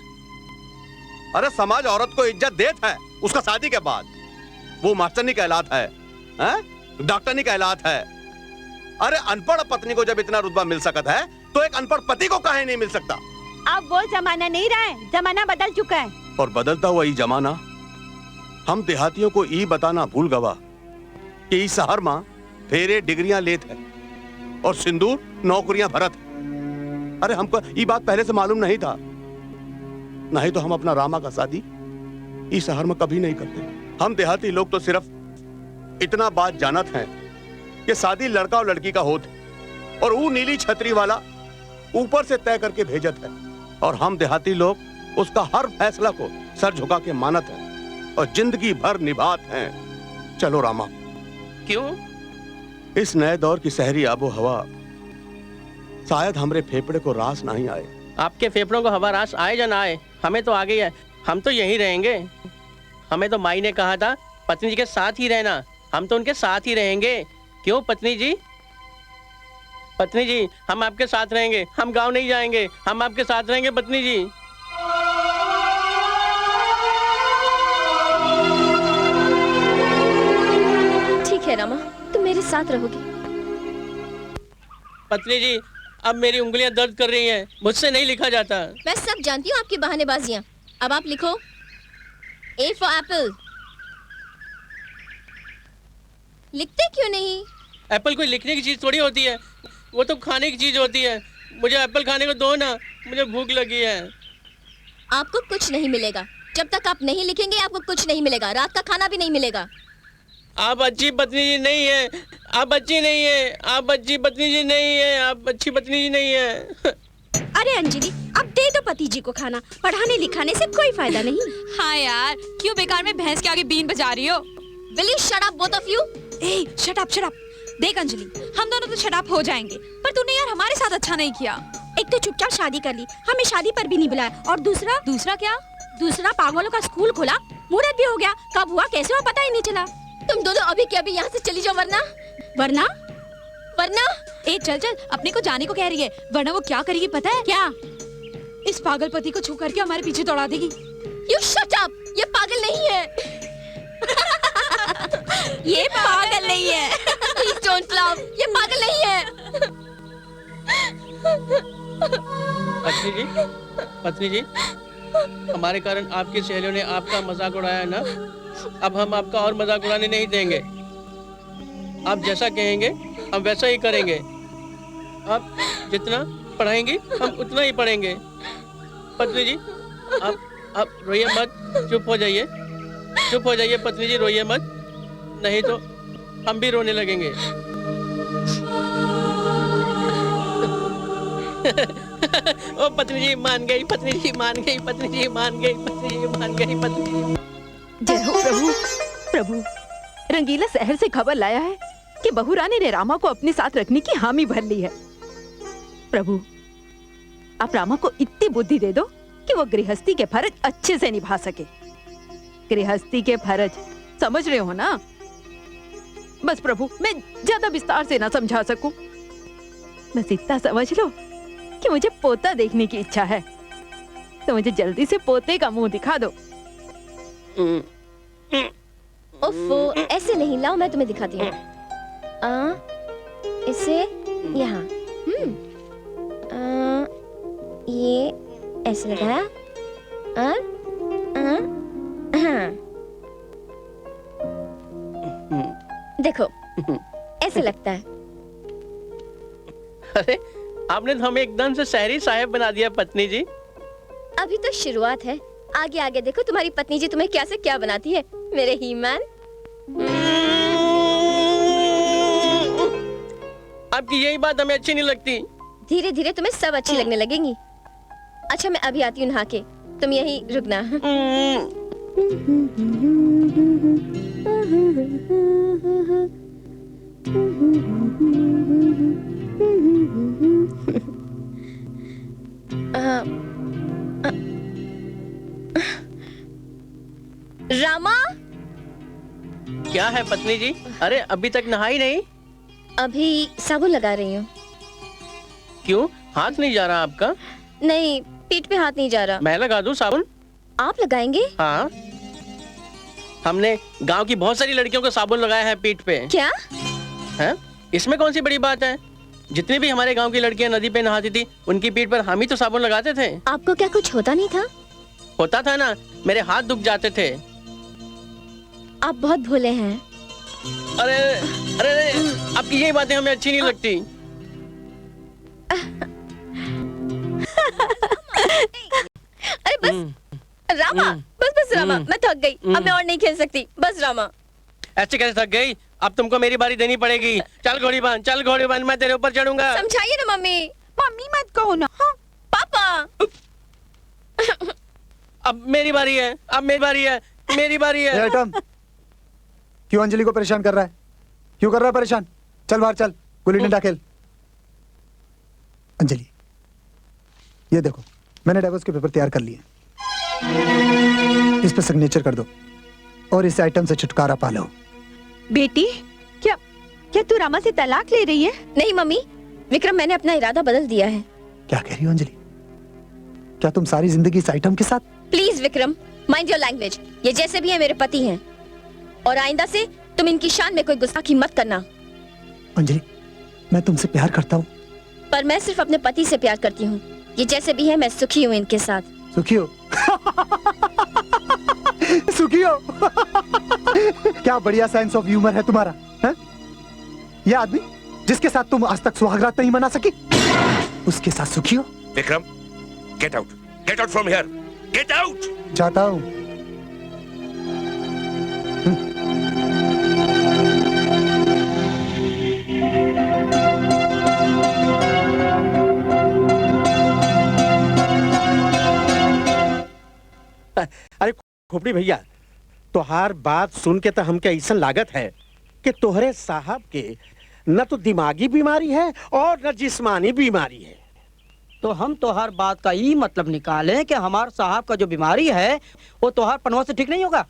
Speaker 7: अरे समाज औरत को इज्जत देता है उसका शादी के बाद। वो मास्टर नहीं कहलाता है, डॉक्टर नहीं कहलाता है। अरे अनपढ़ पत्नी को जब इतना रुतबा मिल सकता है तो एक अनपढ़ पति को काहे नहीं मिल सकता?
Speaker 10: अब वो जमाना नहीं रहा है, जमाना बदल चुका है।
Speaker 7: और बदलता हुआ ये जमाना हम देहातियों को ये बताना भूल गवा कि इस शहर में फेरे डिग्रियां लेत है और सिंदूर नौकरियां भरत है। अरे हमको ये बात पहले से मालूम नहीं था, नहीं तो हम अपना रामा का शादी इस शहर में कभी नहीं करते। हम देहाती लोग तो सिर्फ इतना बात जानत हैं कि शादी लड़का और लड़की का होत है और वो नीली छतरी वाला ऊपर से तय करके भेजत है, और हम देहाती लोग उसका हर फैसला को सर झुका के मानत हैं और जिंदगी भर निभात हैं। चलो रामा।
Speaker 2: क्यों?
Speaker 7: इस नए दौर की शहरी आबो हवा शायद हमरे फेफड़े को रास नहीं आए।
Speaker 2: आपके फेफड़ों को हवा रास आए या ना आए, हमें तो आ गई है, हम तो यहीं रहेंगे। हमें तो माई ने कहा था पत्नी जी के साथ ही रहना, हम तो उनके साथ ही रहेंगे। क्यों पत्नी जी? पत्नी जी हम आपके साथ रहेंगे, हम गांव नहीं जाएंगे, हम आपके साथ रहेंगे पत्नी जी।
Speaker 3: ठीक है रामा, तुम मेरे साथ रहोगी।
Speaker 2: पत्नी जी अब मेरी उंगलियां दर्द कर रही हैं, मुझसे नहीं लिखा जाता।
Speaker 6: मैं सब जानती हूँ आपकी बहानेबाजियाँ। अब आप लिखो A for apple। लिखते क्यों नहीं?
Speaker 2: एप्पल कोई लिखने की चीज थोड़ी होती है, वो तो खाने की चीज होती है। मुझे एप्पल खाने को दो ना, मुझे भूख लगी है।
Speaker 6: आपको कुछ नहीं मिलेगा, जब तक आप नहीं लिखेंगे आपको कुछ नहीं मिलेगा, रात का खाना भी नहीं मिलेगा।
Speaker 2: आप अच्छी पत्नी जी नहीं है, आप अच्छी नहीं है, आप अच्छी पत्नी जी नहीं है, आप अच्छी पत्नी जी नहीं है।
Speaker 15: अरे अंजलि अब दे दो पति जी को खाना, पढ़ाने लिखाने से कोई फायदा नहीं।
Speaker 1: हाँ यार, क्यों बेकार में भैंस के आगे बीन बजा रही हो?
Speaker 6: Will you shut up both of you?
Speaker 1: A, shut up, shut up। देख अंजलि, हम दोनों तो शट अप हो जाएंगे, पर तूने यार हमारे साथ अच्छा नहीं किया।
Speaker 15: एक तो चुपचाप शादी कर ली, हमें शादी पर भी नहीं बुलाया, और दूसरा
Speaker 1: क्या?
Speaker 15: दूसरा पागलों का स्कूल खोला, मुहूर्त भी हो गया, कब हुआ कैसे हुआ पता ही नहीं चला।
Speaker 6: तुम दोनों अभी के अभी यहाँ से चली जाओ, वरना
Speaker 15: वरना
Speaker 6: वरना
Speaker 1: ए चल चल, अपने को जाने को कह रही है, वरना वो क्या करेगी पता है?
Speaker 15: क्या?
Speaker 1: इस पागल पति को छू करके हमारे पीछे दौड़ा देगी।
Speaker 6: You shut up! ये पागल नहीं है।
Speaker 1: ये पागल नहीं है।
Speaker 6: Please don't laugh. ये पागल नहीं है।
Speaker 2: पत्नी जी, हमारे कारण आपकी सहेलियों ने आपका मजाक उड़ाया है ना, अब हम आपका और मजाक उड़ाने नहीं देंगे। आप जैसा कहेंगे हम वैसा ही करेंगे। आप जितना पढ़ाएंगी हम उतना ही पढ़ेंगे। पत्नी जी आप रोइए मत, चुप हो जाइए, चुप हो जाइए पत्नी जी, रोइए मत, नहीं तो हम भी रोने लगेंगे। ओ पत्नी जी मान गई, पत्नी जी मान गई, पत्नी जी मान गई, पत्नी जी मान गई, पत्नी जी।
Speaker 10: जय हो प्रभु। प्रभु, रंगीला शहर से खबर लाया है कि बहू रानी ने रामा को अपने साथ रखने की हामी भर ली है। प्रभु, आप रामा को इतनी बुद्धि दे दो कि वो गृहस्थी के फर्ज अच्छे से निभा सके। गृहस्थी के फर्ज समझ रहे हो ना? बस प्रभु, मैं ज्यादा विस्तार से ना समझा सकूं, बस इतना समझ लो कि मुझे पोता देखने की इच्छा है, तो मुझे जल्दी से पोते का मुंह दिखा दो।
Speaker 3: ओफो, ऐसे नहीं, लाओ मैं तुम्हें दिखाती हूँ। इसे यहाँ, ये ऐसे लगाया, हाँ, देखो ऐसे लगता है।
Speaker 2: अरे आपने तो हमें एकदम से शहरी साहब बना दिया पत्नी जी।
Speaker 3: अभी तो शुरुआत है, आगे आगे देखो तुम्हारी पत्नी जी तुम्हें क्या से क्या बनाती है, मेरे हीमान।
Speaker 2: आपकी यही बात हमें अच्छी नहीं लगती।
Speaker 3: धीरे धीरे तुम्हें सब अच्छी लगने लगेंगी। अच्छा मैं अभी आती हूँ नहा के, तुम यहीं रुकना।
Speaker 6: रामा,
Speaker 2: क्या है पत्नी जी? अरे अभी तक नहाई नहीं?
Speaker 3: अभी साबुन लगा रही हूँ।
Speaker 2: क्यों, हाथ नहीं जा रहा आपका?
Speaker 3: नहीं, पीठ पे हाथ नहीं जा रहा।
Speaker 2: मैं लगा दूं साबुन?
Speaker 3: आप लगाएंगे?
Speaker 2: हाँ, हमने गांव की बहुत सारी लड़कियों को साबुन लगाया है पीठ पे।
Speaker 3: क्या
Speaker 2: है? इसमें कौन सी बड़ी बात है? जितनी भी हमारे गांव की लड़कियां नदी पे नहाती थी, उनकी पीठ पर हम ही तो साबुन लगाते थे।
Speaker 3: आपको क्या कुछ होता नहीं था?
Speaker 2: होता था ना, मेरे हाथ दुख जाते थे।
Speaker 3: आप बहुत भोले हैं।
Speaker 2: अरे अरे, आपकी यही बातें हमें अच्छी नहीं लगती।
Speaker 3: अरे बस रामा, बस रामा, मैं थक गई। अब मैं और नहीं खेल सकती। बस रामा।
Speaker 2: ऐसे कैसे थक गई? अब तुमको मेरी बारी देनी पड़ेगी। चल घोड़ी बांध, चल घोड़ी बांध, मैं तेरे ऊपर चढ़ूंगा।
Speaker 3: समझाइए ना मम्मी।
Speaker 10: मम्मी मत कहो ना। हाँ?
Speaker 3: पापा।
Speaker 2: अब मेरी बारी है, अब मेरी बारी है, मेरी बारी है।
Speaker 8: एटम, क्यों अंजलि को परेशान कर रहा है? क्यों कर रहा है परेशान? चल बाहर चल, गुल्ली डंडा खेल। अंजलि, ये देखो, मैंने डिवोर्स के पेपर तैयार कर लिए। इस पर सिग्नेचर कर दो और इस आइटम से छुटकारा पा लो।
Speaker 10: बेटी, क्या क्या तू रामा से तलाक ले रही है?
Speaker 3: नहीं मम्मी, विक्रम, मैंने अपना इरादा बदल दिया है।
Speaker 8: क्या कह रही हो अंजलि? क्या तुम सारी जिंदगी इस आइटम के साथ?
Speaker 3: Please Vikram, mind your language. ये जैसे भी है मेरे पति हैं, और आइंदा से तुम इनकी शान में कोई गुस्ताखी मत करना।
Speaker 8: अंजलि, मैं तुमसे प्यार करता हूँ।
Speaker 3: पर मैं सिर्फ अपने पति से प्यार करती हूँ। ये जैसे भी है, मैं सुखी हूँ इनके साथ।
Speaker 8: सुखी हो? सुखी हो? क्या बढ़िया सेंस ऑफ ह्यूमर है तुम्हारा, है? ये आदमी जिसके साथ तुम आज तक सुहागरात नहीं मना सकी, उसके साथ सुखी हो?
Speaker 4: Vikram, get out from here, get out.
Speaker 8: जाता हूँ।
Speaker 13: अरे खोपड़ी भैया, तोहार बात सुन के तो हमके ऐसा लागत है कि तोहरे साहब के न तो दिमागी बीमारी है और न जिस्मानी बीमारी है।
Speaker 12: तो हम तोहार बात का ये मतलब निकालें कि हमार साहब का जो बीमारी है वो तोहार पनवा से ठीक नहीं होगा।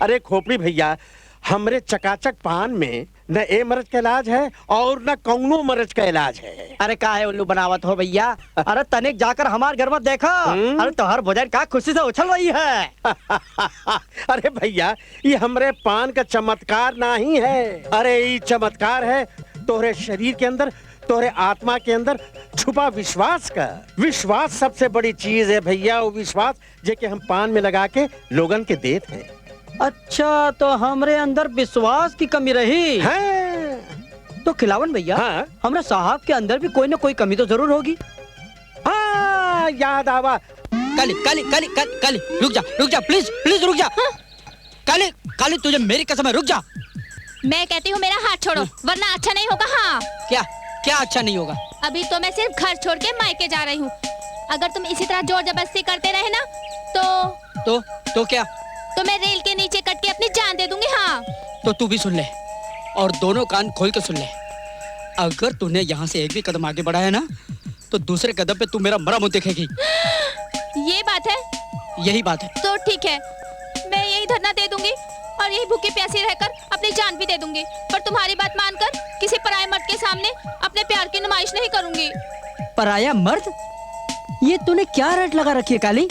Speaker 13: अरे खोपड़ी भैया, हमरे चकाचक पान में न ए मरज का इलाज है और न कौनो मरज का इलाज है।
Speaker 12: अरे का है उल्लू बनावत हो भैया? अरे तनिक जाकर हमार घर में देखा। अरे तोहर भोजन का खुशी से उछल रही है।
Speaker 13: अरे भैया, ये हमरे पान का चमत्कार नहीं है। अरे ये चमत्कार है तोहरे शरीर के अंदर, तोहरे आत्मा के अंदर छुपा विश्वास का। विश्वास सबसे बड़ी चीज है भैया, वो विश्वास जेके हम पान में लगा के लोगन के देते हैं।
Speaker 12: अच्छा, तो हमरे अंदर विश्वास की कमी रही
Speaker 13: है।
Speaker 12: तो खिलावन भैया,
Speaker 13: हाँ?
Speaker 12: हमरे साहब के अंदर भी कोई न कोई कमी तो जरूर होगी।
Speaker 13: हाँ, याद आवा।
Speaker 12: काली रुक जा प्लीज रुक जा। काली तुझे मेरी कसम है, रुक जा।
Speaker 1: मैं कहती हूँ मेरा हाथ छोड़ो, वरना अच्छा नहीं होगा। हाँ,
Speaker 12: क्या अच्छा नहीं होगा?
Speaker 1: अभी तो मैं सिर्फ घर छोड़ के मायके जा रही हूँ। अगर तुम इसी तरह जोर जबरदस्ती करते रहे ना
Speaker 12: तो क्या?
Speaker 1: तो मैं रेल के नीचे कट के अपनी जान दे दूंगी। हाँ,
Speaker 12: तो तू भी सुन ले और दोनों कान खोल के सुन ले। अगर तूने यहाँ से एक भी कदम आगे बढ़ाया ना, तो दूसरे कदम पे तू मेरा मरा मुंह देखेगी।
Speaker 1: ये बात है?
Speaker 12: यही बात है।
Speaker 1: तो ठीक है, मैं यही धरना दे दूंगी और यही भूखी प्यासी रहकर अपनी जान भी दे दूंगी, पर तुम्हारी बात मानकर किसी पराये मर्द के सामने अपने प्यार की नुमाइश नहीं करूंगी।
Speaker 12: पराया मर्द? ये तूने क्या रट लगा रखी है काली?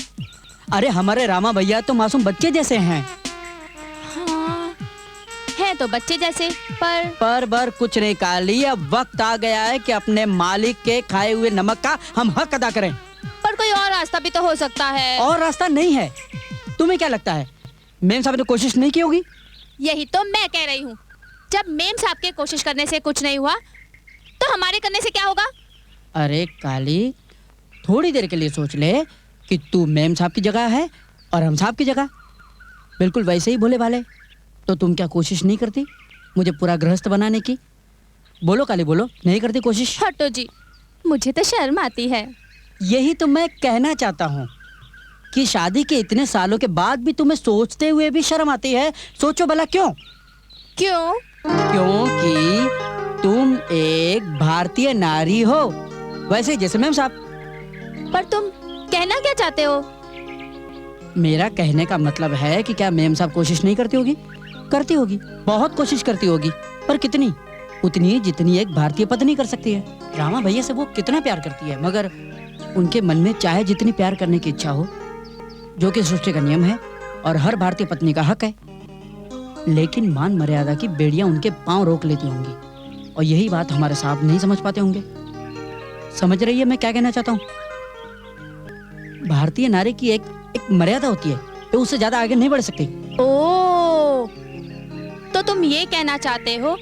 Speaker 12: अरे हमारे रामा भैया तो मासूम बच्चे जैसे हैं।
Speaker 1: हाँ, है तो बच्चे जैसे,
Speaker 12: पर कुछ नहीं काली, अब वक्त आ गया है कि अपने मालिक के खाए हुए नमक का हम हक अदा करें।
Speaker 1: पर कोई और रास्ता भी तो हो सकता है।
Speaker 12: और रास्ता नहीं है? तुम्हें क्या लगता है मेम साहब ने कोशिश नहीं की होगी?
Speaker 1: यही तो मैं कह रही हूँ। जब मेम साहब के कोशिश करने से कुछ नहीं हुआ, तो हमारे करने से क्या होगा?
Speaker 12: अरे काली, थोड़ी देर के लिए सोच ले कि तू मेम साहब की जगह है और हम साहब की जगह, बिल्कुल वैसे ही भोले भाले। तो तुम क्या कोशिश नहीं करती मुझे पूरा गृहस्थ बनाने की? बोलो काली, बोलो, नहीं करती कोशिश?
Speaker 1: हटो जी, मुझे तो शर्म आती है।
Speaker 12: यही तो मैं कहना चाहता हूँ कि शादी के इतने सालों के बाद भी तुम्हें सोचते हुए भी शर्म आती है। सोचो भला क्यों? क्योंकि तुम एक भारतीय नारी हो, वैसे जैसे मैम साहब।
Speaker 1: पर तुम कहना क्या चाहते हो?
Speaker 12: मेरा कहने का मतलब है कि क्या मेम साहब कोशिश नहीं करती होगी? करती होगी, बहुत कोशिश करती होगी, पर कितनी? उतनी जितनी एक भारतीय पत्नी कर सकती है। रामा भैया से वो कितना प्यार करती है, मगर उनके मन में चाहे जितनी प्यार करने की इच्छा हो, जो कि सृष्टि का नियम है और हर भारतीय पत्नी का हक है, लेकिन मान मर्यादा की बेड़ियां उनके पांव रोक लेती होंगी, और यही बात हमारे साहब नहीं समझ पाते होंगे। समझ रही है मैं क्या कहना चाहता हूँ? भारतीय नारी की एक मर्यादा होती है, तो उससे ज्यादा आगे नहीं बढ़ सकती।
Speaker 1: ओ, तो तुम ये कहना चाहते हो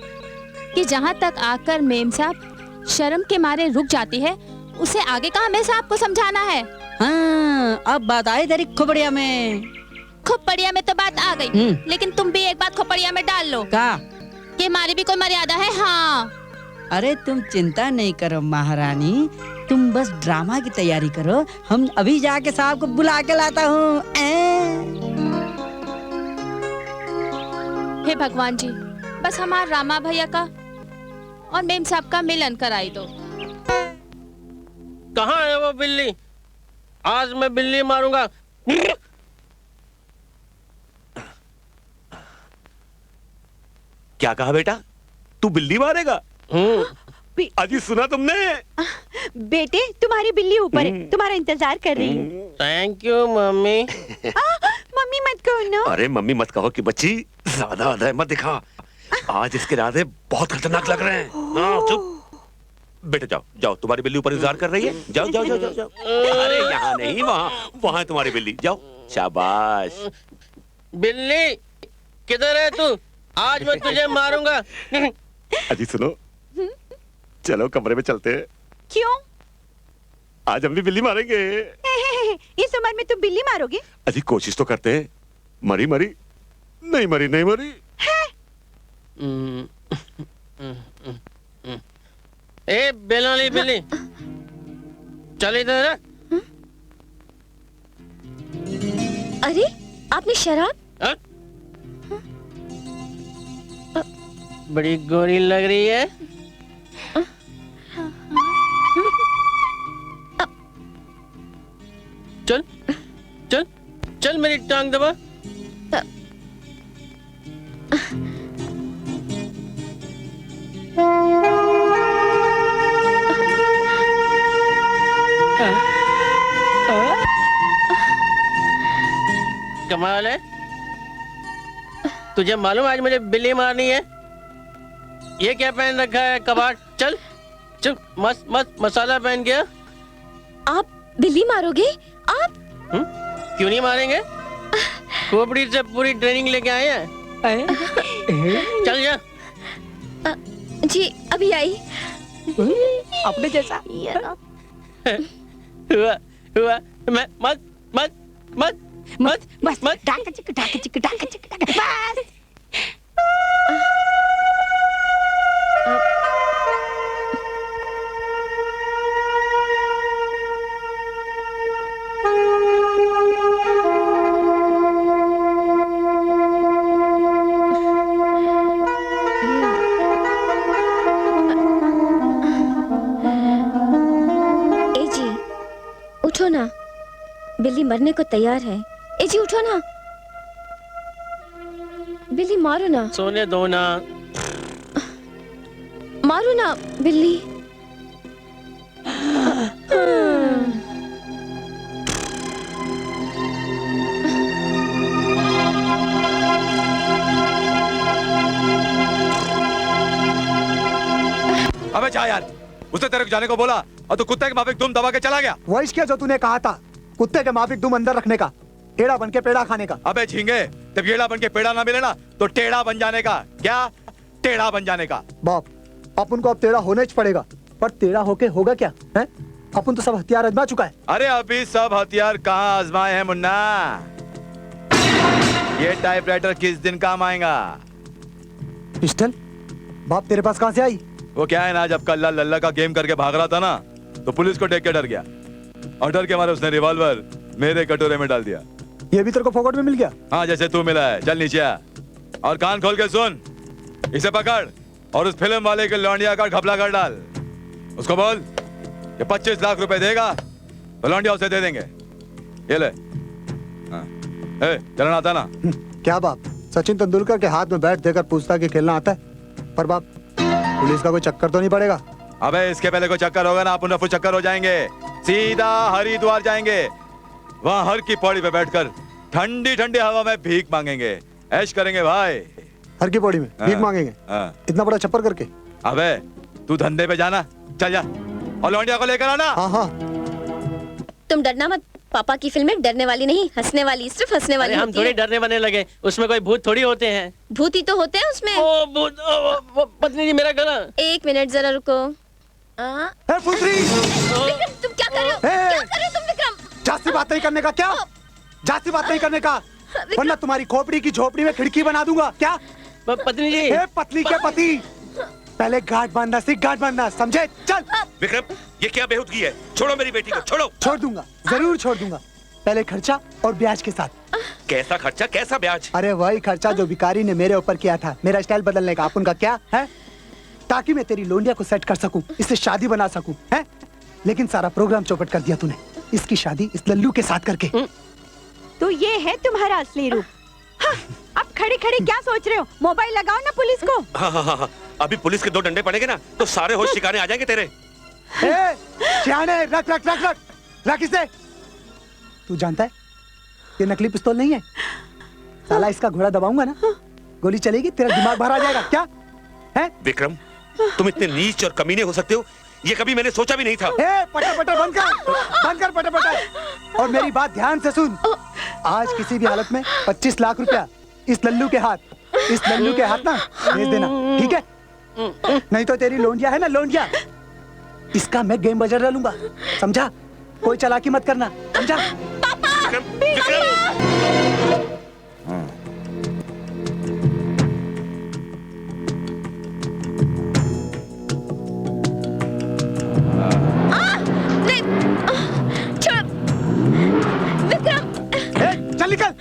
Speaker 1: कि जहाँ तक आकर मेम साहब शर्म के मारे रुक जाती है, उसे आगे का हमें साहब को समझाना है।
Speaker 12: हाँ, अब बात आई तेरी खोपड़िया में।
Speaker 1: खोपड़िया में तो बात आ गई, लेकिन तुम भी एक बात खोपड़िया में डाल लो।
Speaker 12: क्या?
Speaker 1: कि हमारी भी कोई मर्यादा है। हाँ।
Speaker 12: अरे तुम चिंता नहीं करो महारानी, तुम बस ड्रामा की तैयारी करो, हम अभी जाके साहब को बुला के लाता हूँ।
Speaker 1: हे भगवान जी, बस हमारा रामा भैया का और मेम साहब का मिलन कराई दो।
Speaker 2: कहाँ है वो बिल्ली? आज मैं बिल्ली मारूंगा।
Speaker 4: क्या कहा बेटा? तू बिल्ली मारेगा? अजी सुना तुमने?
Speaker 10: बेटे तुम्हारी बिल्ली ऊपर है, तुम्हारा इंतजार कर रही है।
Speaker 2: Thank you mummy.
Speaker 10: मम्मी मत कहो ना।
Speaker 4: अरे मम्मी मत कहो कि बच्ची ज्यादा अदय मत दिखा, आज इसके इरादे बहुत खतरनाक लग रहे हैं। हाँ चुप बेटा, जाओ जाओ, तुम्हारी बिल्ली ऊपर इंतजार कर रही है। जाओ जाओ जाओ जाओ, जाओ। अरे यहाँ नहीं, वहाँ है तुम्हारी बिल्ली, जाओ। शाबाश।
Speaker 2: बिल्ली किधर है तू? आज मैं तुझे मारूंगा।
Speaker 4: अजी सुनो, चलो कमरे में चलते हैं।
Speaker 10: क्यों?
Speaker 4: आज हम भी बिल्ली मारेंगे।
Speaker 10: इस उम्र में तुम बिल्ली मारोगे?
Speaker 4: अजी कोशिश तो करते हैं। मरी मरी नहीं, मरी नहीं मरी।
Speaker 2: ए बेलाली बिल्ली, चल इधर।
Speaker 3: अरे आपने शराब?
Speaker 2: बड़ी गोरी लग रही है। चल चल चल, मेरी टांग दबा। कमाल है, तुझे मालूम आज मुझे बिल्ली मारनी है? ये क्या पहन रखा है? कबाड़। चल चल, मस्त मस्त मसाला पहन गया।
Speaker 3: आप बिल्ली मारोगे? आप?
Speaker 2: क्यों नहीं मारेंगे? खोपड़ी से पूरी ट्रेनिंग लेके आए हैं। चल जा।
Speaker 3: जी अभी आई।
Speaker 10: अपने जैसा
Speaker 2: हुआ हुआ। मैं मत मत मत मत
Speaker 10: बस मत डाक चिक डाक चिक डाक चिक डाक, बस।
Speaker 3: ए जी उठो ना, बिल्ली मरने को तैयार है। ए जी उठो ना, बिल्ली मारो ना।
Speaker 2: सोने दो ना।
Speaker 3: मारो ना बिल्ली।
Speaker 11: अबे जा यार, उसने तेरे को जाने को बोला और तू कुत्ते के माफिक दुम दबा के चला गया।
Speaker 8: वही क्या जो तूने कहा था, कुत्ते के माफिक दुम अंदर रखने का, टेढ़ा बन के पेड़ा खाने का।
Speaker 11: अबे झींगे, जब येड़ा बन के पेड़ा ना मिले ना तो टेढ़ा बन जाने का। क्या? टेढ़ा बन जाने का।
Speaker 8: बाप, अपन को अब टेढ़ा होना ही पड़ेगा, पर टेढ़ा होके होगा क्या है? अपन तो सब हथियार आजमा चुका है।
Speaker 11: अरे अभी सब हथियार कहाँ आजमाए हैं मुन्ना? ये टाइपराइटर किस दिन काम आएगा?
Speaker 8: पिस्टल बाप तेरे पास कहाँ से आई?
Speaker 11: वो क्या है ना, जब कल्ला लल्ला का गेम करके भाग रहा था ना, तो पुलिस को देख के डर गया और डर के मारे उसने रिवॉल्वर मेरे कटोरे में डाल दिया।
Speaker 8: ये भी तेरे को फोकट में मिल गया?
Speaker 11: हाँ, जैसे तू मिला है। चल नीचे आ और कान खोल के सुन। इसे पकड़ और उस फिल्म वाले के लौंडिया का घपला कर डाल। उसको बोल कि 25 लाख रुपए देगा तो लौंडिया उसे दे देंगे। ये ले। हाँ। चलना आता ना?
Speaker 8: क्या बाप, सचिन तेंदुलकर के हाथ में बैट देकर पूछता कि खेलना आता है? पर बाप, पुलिस का कोई चक्कर तो नहीं पड़ेगा?
Speaker 11: अबे इसके पहले कोई चक्कर होगा ना, अपन चक्कर हो जाएंगे। सीधा हरिद्वार जाएंगे, वहाँ हर की पौड़ी पे बैठकर ठंडी ठंडी हवा में भीख मांगेंगे, ऐश करेंगे भाई।
Speaker 8: हर की पौड़ी में भीख मांगेंगे? इतना बड़ा छप्पर करके?
Speaker 11: अबे तू धंधे पे जाना, चल जा और लौंडिया को लेकर आना।
Speaker 8: हाँ हाँ।
Speaker 6: तुम डरना मत, पापा की फिल्में डरने वाली नहीं, हंसने वाली, सिर्फ हंसने वाली
Speaker 2: हम
Speaker 6: होती
Speaker 2: थोड़ी
Speaker 6: है।
Speaker 2: डरने बनने लगे, उसमें कोई भूत थोड़ी होते हैं।
Speaker 6: भूत ही तो होते हैं उसमें।
Speaker 2: ओ भूत, पत्नी जी मेरा गला।
Speaker 6: एक मिनट जरा रुको।
Speaker 8: विक्रम,
Speaker 6: तुम क्या कर रहे हो? क्या कर रहे हो तुम विक्रम?
Speaker 8: जास्ती बात नहीं करने का क्या? जास्ती बात नहीं करने का, वरना तुम्हारी खोपड़ी की झोपड़ी में खिड़की बना दूंगा। क्या?
Speaker 2: पत्नी जी।
Speaker 8: पत्नी के पति, पहले गांठ बांधना सीख, गांठ बांधना, समझे? चल।
Speaker 4: विक्रम, ये क्या बेहूदगी है? छोड़ो मेरी बेटी को, छोड़ो।
Speaker 8: छोड़ दूंगा, जरूर छोड़ दूंगा, पहले खर्चा और ब्याज के साथ।
Speaker 4: कैसा खर्चा, कैसा ब्याज?
Speaker 8: अरे वही खर्चा जो भिखारी ने मेरे ऊपर किया था, मेरा स्टाइल बदलने का। अपन का क्या है? ताकि मैं तेरी लोंडिया को सेट कर सकूं, इससे शादी बना सकूं, है? लेकिन सारा प्रोग्राम चौपट कर दिया तूने, इसकी शादी इस लल्लू के साथ करके।
Speaker 10: तो ये है तुम्हारा असली रूप। हाँ, अब खड़े खड़े क्या सोच रहे हो? मोबाइल लगाओ ना पुलिस को।
Speaker 4: हाँ हाँ हाँ, अभी पुलिस के 2 डंडे पड़ेंगे ना तो सारे होश ठिकाने आ जाएंगे तेरे।
Speaker 8: सियाने, रख रख रख रख रख इसे। तू जानता है ये नकली पिस्तौल नहीं है, साला इसका घोड़ा दबाऊंगा ना, गोली चलेगी, तेरा दिमाग बाहर आ जाएगा। क्या है?
Speaker 4: विक्रम, तुम इतने नीच और कमीने हो सकते हो, ये कभी मैंने सोचा भी नहीं था।
Speaker 8: पटर पटर बंद कर पटर पटर। और मेरी बात ध्यान से सुन, आज किसी भी हालत में 25 लाख रुपया इस लल्लू के हाथ ना भेज देना, ठीक है? नहीं तो तेरी लोंडिया है ना, लोंडिया, इसका मैं गेम बजर लूंगा, समझा? कोई चालाकी मत करना, समझा? चल निकल,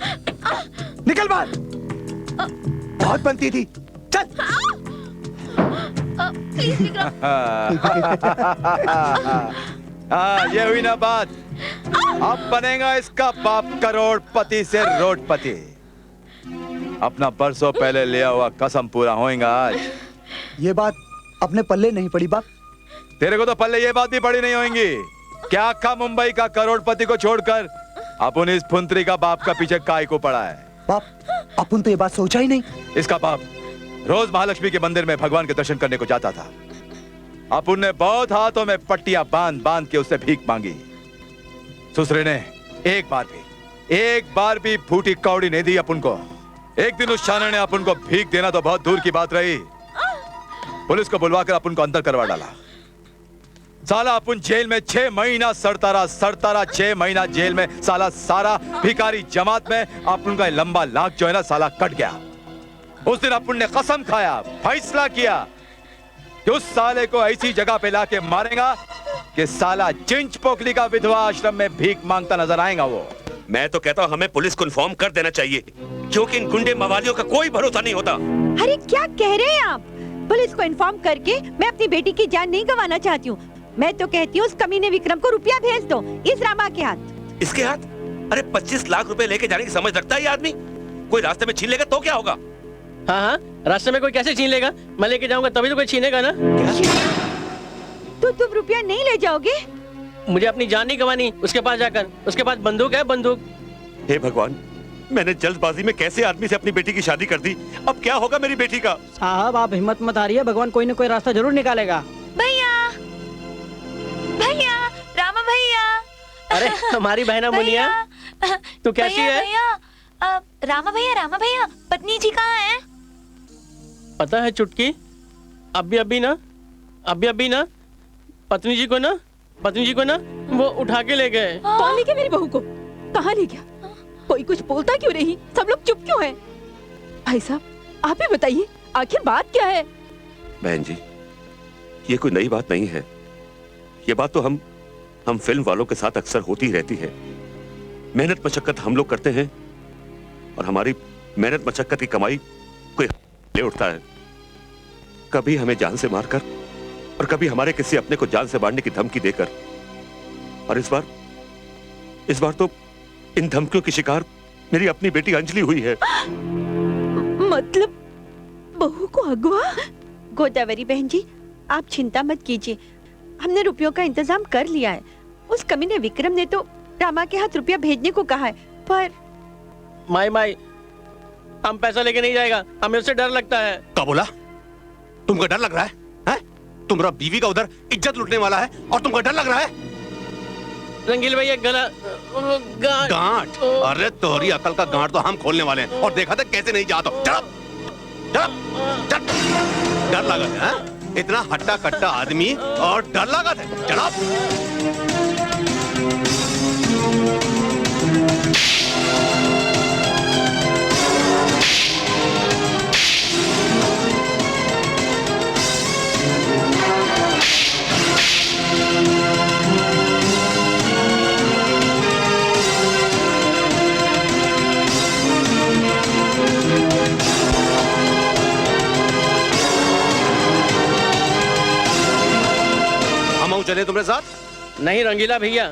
Speaker 8: निकल बाहर, बहुत बनती थी, चल।
Speaker 11: हाँ, ये हुई ना बात। अब बनेगा इसका बाप करोड़पति से रोडपति। अपना बरसों पहले लिया हुआ कसम पूरा होएगा आज।
Speaker 8: ये बात अपने पल्ले नहीं पड़ी बाप।
Speaker 11: तेरे को तो पल्ले ये बात भी पड़ी नहीं होंगी। क्या आखा मुंबई का करोड़पति को छोड़कर अपन इस फुंतरी का बाप का पीछे काय को पड़ा है?
Speaker 8: बाप, अपन तो ये बात सोचा ही नहीं।
Speaker 11: इसका बाप रोज महालक्ष्मी के मंदिर में भगवान के दर्शन करने को जाता था। अपन ने बहुत हाथों में पट्टियां बांध बांध के उससे भीख मांगी। ससुरे ने एक बार भी फूटी कौड़ी नहीं दी अपन को। एक दिन उस शाने ने अपन को भीख देना तो बहुत दूर की बात रही, पुलिस को बुलवाकर अपन को अंदर करवा डाला। साला अपन जेल में 6 महीना सड़ता रहा 6 महीना जेल में। साला सारा भिखारी जमात में अपन का लंबा लाख जो है ना साला कट गया। उस दिन अपन ने कसम खाया, फैसला किया कि उस साले को ऐसी जगह पे लाके मारेगा कि साला चिंच पोखली का विधवा आश्रम में भीख मांगता नजर आएगा वो।
Speaker 4: मैं तो कहता हूँ हमें पुलिस को इन्फॉर्म कर देना चाहिए, क्योंकि इन गुंडे मवालियों का कोई भरोसा नहीं होता।
Speaker 10: अरे क्या कह रहे हैं आप? पुलिस को इन्फॉर्म करके मैं अपनी बेटी की जान नहीं गंवाना चाहती हूँ। मैं तो कहती हूँ उस कमीने विक्रम को रुपया भेज दो, इस रामा के हाथ।
Speaker 4: इसके हाथ? अरे 25 लाख रुपए लेके जाने की समझ रखता है ये आदमी? कोई रास्ते में छीन लेगा तो क्या होगा?
Speaker 2: हाँ हाँ, रास्ते में कोई कैसे छीन लेगा? मैं लेके जाऊंगा तभी तो कोई छीनेगा ना।
Speaker 10: तो तुम रुपया नहीं ले जाओगे?
Speaker 2: मुझे अपनी जान नहीं गंवानी उसके पास जाकर। उसके पास बंदूक है, बंदूक।
Speaker 4: हे भगवान, मैंने जल्दबाजी में कैसे आदमी से अपनी बेटी की शादी कर दी। अब क्या होगा मेरी बेटी का?
Speaker 12: साहब आप हिम्मत मत हारिए, भगवान कोई न कोई रास्ता जरूर निकालेगा।
Speaker 1: भैया, भैया, रामा भैया।
Speaker 2: अरे हमारी बहना मुनिया, तू कैसी है?
Speaker 1: भैया, रामा भैया, पत्नी जी कहाँ हैं?
Speaker 2: पता है चुटकी, अभी ना पत्नी जी को ना वो उठा के ले गए।
Speaker 10: कौन ले गया मेरी बहू को? कहाँ ले गया? कोई कुछ बोलता क्यों नहीं? सब लोग चुप क्यों हैं? भाई साहब आप ही बताइए, आखिर बात क्या है?
Speaker 4: बहन जी, ये कोई नई बात नहीं है। ये बात तो हम फिल्म वालों के साथ अक्सर होती ही रहती है। मेहनत मशक्कत हम लोग करते हैं और हमारी मेहनत मशक्कत की कमाई कोई ले उठता है। कभी हमें जान से मारकर और कभी हमारे किसी अपने को जान से मारने की धमकी देकर। और इस बार तो इन धमकियों की शिकार मेरी अपनी बेटी अंजलि हुई है।
Speaker 10: मतलब बहू को अगवा?
Speaker 16: गोदावरी बहन जी, आप चिंता मत कीजिए, हमने रुपयों का इंतजाम कर लिया है। उस कमीने विक्रम ने तो रामा के हाथ रुपया भेजने को कहा है, पर
Speaker 2: माई हम पैसा लेके नहीं जाएगा, हमें उससे डर लगता है।
Speaker 7: क्या बोला? तुमको डर लग रहा है? तुम्हारा बीवी का उधर इज्जत लूटने वाला है और तुमको डर लग रहा है?
Speaker 2: रंगील भैया गला
Speaker 7: गांठ? अरे तोहरी अकल का गांठ तो हम खोलने वाले हैं और देखा था कैसे नहीं जाता। डर लगा है? इतना हट्टा कट्टा आदमी और डर लगा था? चलो चले तुम्हारे साथ?
Speaker 2: नहीं रंगीला भैया,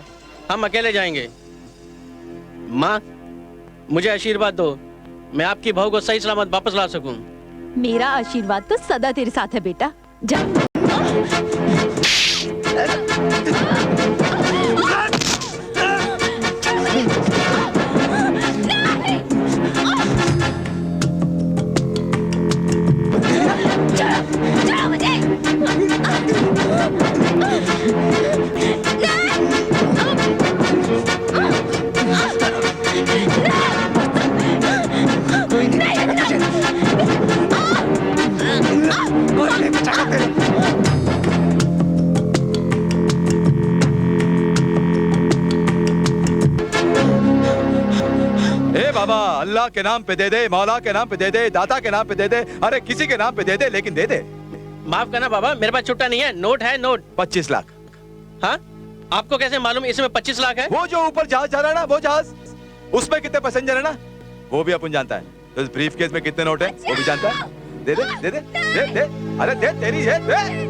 Speaker 2: हम अकेले जाएंगे। माँ मुझे आशीर्वाद दो, मैं आपकी बहू को सही सलामत वापस ला सकूं।
Speaker 10: मेरा आशीर्वाद तो सदा तेरे साथ है बेटा। जा।
Speaker 11: बाबा अल्लाह के नाम पे दे दे, मौला के नाम पे दे दे, दाता के नाम पे दे दे, अरे किसी के नाम पे दे दे, लेकिन दे दे।
Speaker 2: माफ करना बाबा, मेरे पास छुट्टा नहीं है, नोट है नोट।
Speaker 11: 25 लाख।
Speaker 2: हाँ आपको कैसे मालूम इसमें 25 लाख है?
Speaker 11: वो जो ऊपर जहाज जा रहा है ना, वो जहाज, उसमें कितने पैसेंजर है ना, वो भी अपन जानता है। तो इस ब्रीफ केस में कितने नोट है वो भी जानता है। दे दे दे दे दे दे, अरे दे, तेरी है दे।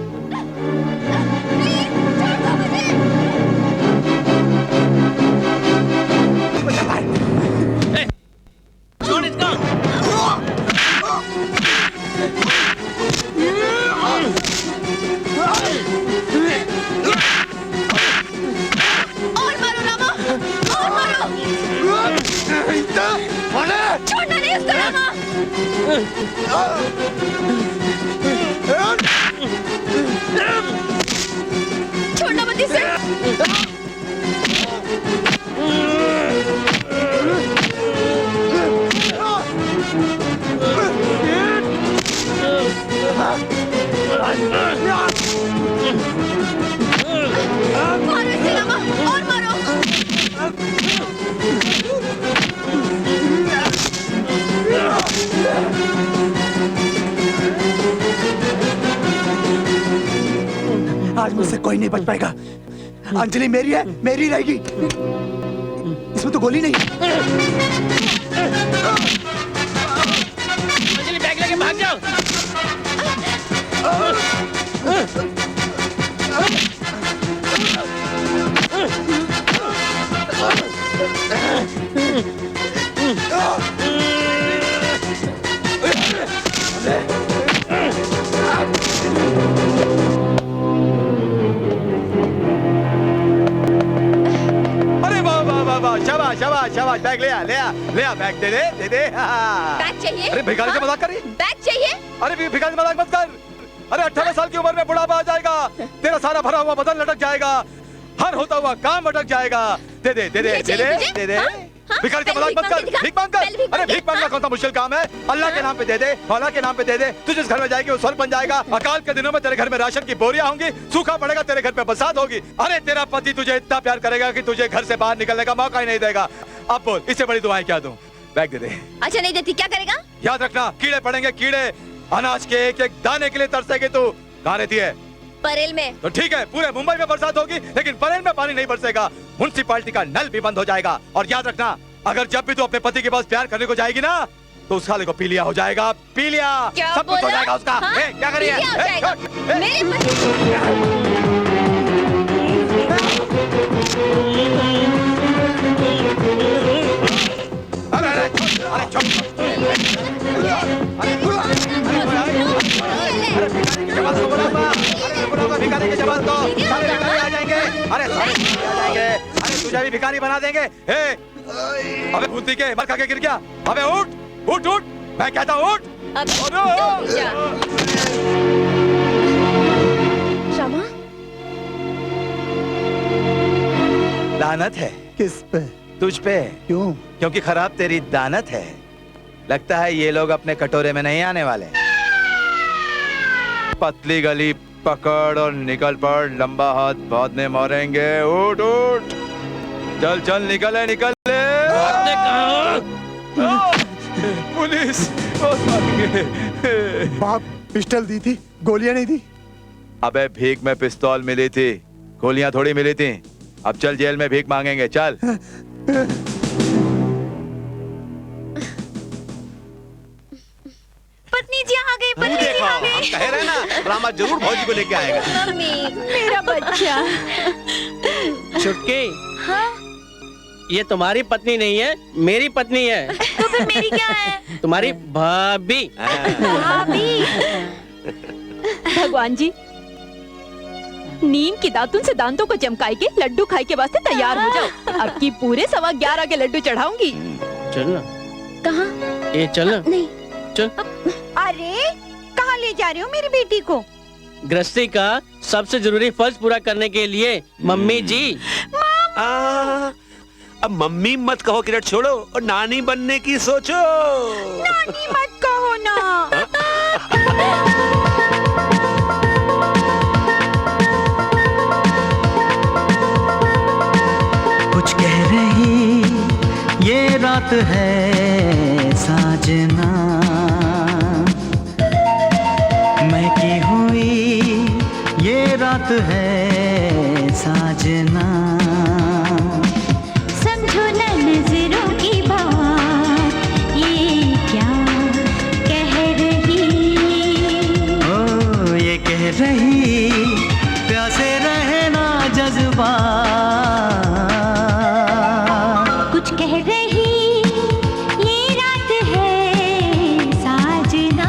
Speaker 15: छोड़ना नहीं उसको रामा। छोड़ना मत इसे। मारो इसे रामा, और मारो।
Speaker 8: आज मुझसे कोई नहीं बच पाएगा। अंजलि मेरी है, मेरी रहेगी। इसमें तो गोली नहीं।
Speaker 2: अंजलि बैग लेके भाग जाओ।
Speaker 11: शाबाश शाबाश शाबाश, बैग ले आ बैग दे दे दे दे।
Speaker 6: बैग चाहिए?
Speaker 11: अरे भिखारी से मजाक कर रही?
Speaker 6: बैग चाहिए?
Speaker 11: अरे भिखारी से मजाक मत कर। अरे 18 साल की उम्र में बुढ़ापा आ जाएगा, तेरा सारा भरा हुआ बदन लटक जाएगा, हर होता हुआ काम अटक जाएगा। दे दे दे दे दे दे दे दे। भिखारी से मजाक मत कर, भीख मांग कर। अरे भीख मांगना कौन सा मुश्किल काम है? अल्लाह के नाम पे दे दे, मौला के नाम पे दे दे। तू जिस घर में जाएगी वो स्वर्ग बन जाएगा। अकाल के दिनों में तेरे घर में राशन की बोरियां होंगी, सूखा पड़ेगा, तेरे घर पे बरसात होगी। अरे तेरा पति तुझे इतना प्यार करेगा कि तुझे घर से बाहर निकलने का मौका ही नहीं देगा। अब बोल, इससे बड़ी दुआएं क्या दूं? बैग दे दे।
Speaker 6: अच्छा नहीं देती क्या करेगा?
Speaker 11: याद रखना, कीड़े पड़ेंगे कीड़े, अनाज के एक एक दाने के लिए तरसेगी तू। कहाँ रहती है?
Speaker 6: परेल में।
Speaker 11: तो ठीक है, पूरे मुंबई में बरसात होगी लेकिन परेल में पानी नहीं बरसेगा। म्युनिसिपैलिटी का नल भी बंद हो जाएगा। और याद रखना, अगर जब भी तू अपने पति के पास प्यार करने को जाएगी ना, तो उस साले को पी लिया हो जाएगा, पी लिया, सब कुछ हो जाएगा उसका।
Speaker 6: हाँ?
Speaker 11: क्या करिए?
Speaker 6: मेरे
Speaker 11: अरे
Speaker 7: भिखारी के जवान को सारे भिखारी आ जाएंगे। अरे सारे भिखारी आ जाएंगे। अरे तुझे भी भिखारी बना देंगे। हे अबे भूती के मर खा के गिर गया। अबे उठ उठ उठ, मैं कहता हूँ उठ।
Speaker 3: श्यामा,
Speaker 11: लानत है।
Speaker 8: किस पे?
Speaker 11: तुझ पे।
Speaker 8: क्यों?
Speaker 11: क्योंकि खराब तेरी दानत है। लगता है ये लोग अपने कटोरे में नहीं आने वाले। पतली गली पकड़ और निकल पड़, लंबा हाथ बाद में मारेंगे। उठ उठ, चल चल, निकले निकले। पुलिस
Speaker 8: बाप पिस्टल दी थी, गोलियां नहीं दी।
Speaker 11: अबे भीख में पिस्तौल मिली थी, गोलियां थोड़ी मिली थी। अब चल जेल में भीख मांगेंगे, चल।
Speaker 15: पत्नी जी आ गई, पत्नी जी आ गई।
Speaker 7: हम कह रहे ना, रामा जरूर भौजी को लेके आएगा।
Speaker 3: मम्मी, मेरा बच्चा।
Speaker 2: चुटकी,
Speaker 15: हाँ?
Speaker 2: ये तुम्हारी पत्नी नहीं है, मेरी पत्नी है।
Speaker 15: तो फिर मेरी क्या है?
Speaker 2: तुम्हारी भाभी।
Speaker 15: भाभी।
Speaker 10: भगवान जी, नीम की दातुन से दांतों को चमकाए के लड्डू खाए के वास्ते तैयार हो जाओ। अब की पूरे 11:15 के लड्डू चढ़ाऊंगी।
Speaker 2: चल ना।
Speaker 3: कहाँ?
Speaker 2: ये चल ना।
Speaker 3: नहीं।
Speaker 2: चल।
Speaker 16: अरे कहाँ ले जा रहे हो मेरी बेटी को?
Speaker 2: गृहस्थी का सबसे जरूरी फर्ज पूरा करने के लिए मम्मी जी।
Speaker 4: अब मम्मी मत कहो, किरण छोड़ो और नानी बनने की सोचो।
Speaker 16: नानी मत कहो ना।
Speaker 5: कुछ कह रही ये रात है साजना, मैं की हुई ये रात है साजना।
Speaker 15: समझो न नजरों की बात, ये क्या कह रही।
Speaker 5: ओ ये कह रही प्यासे रहना जज्बा।
Speaker 15: कुछ कह रही ये रात है साजना।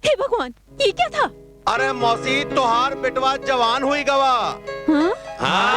Speaker 10: हे भगवान, ये क्या था?
Speaker 7: अरे मौसी, तोहार बेटवा जवान हुई गवा। हाँ?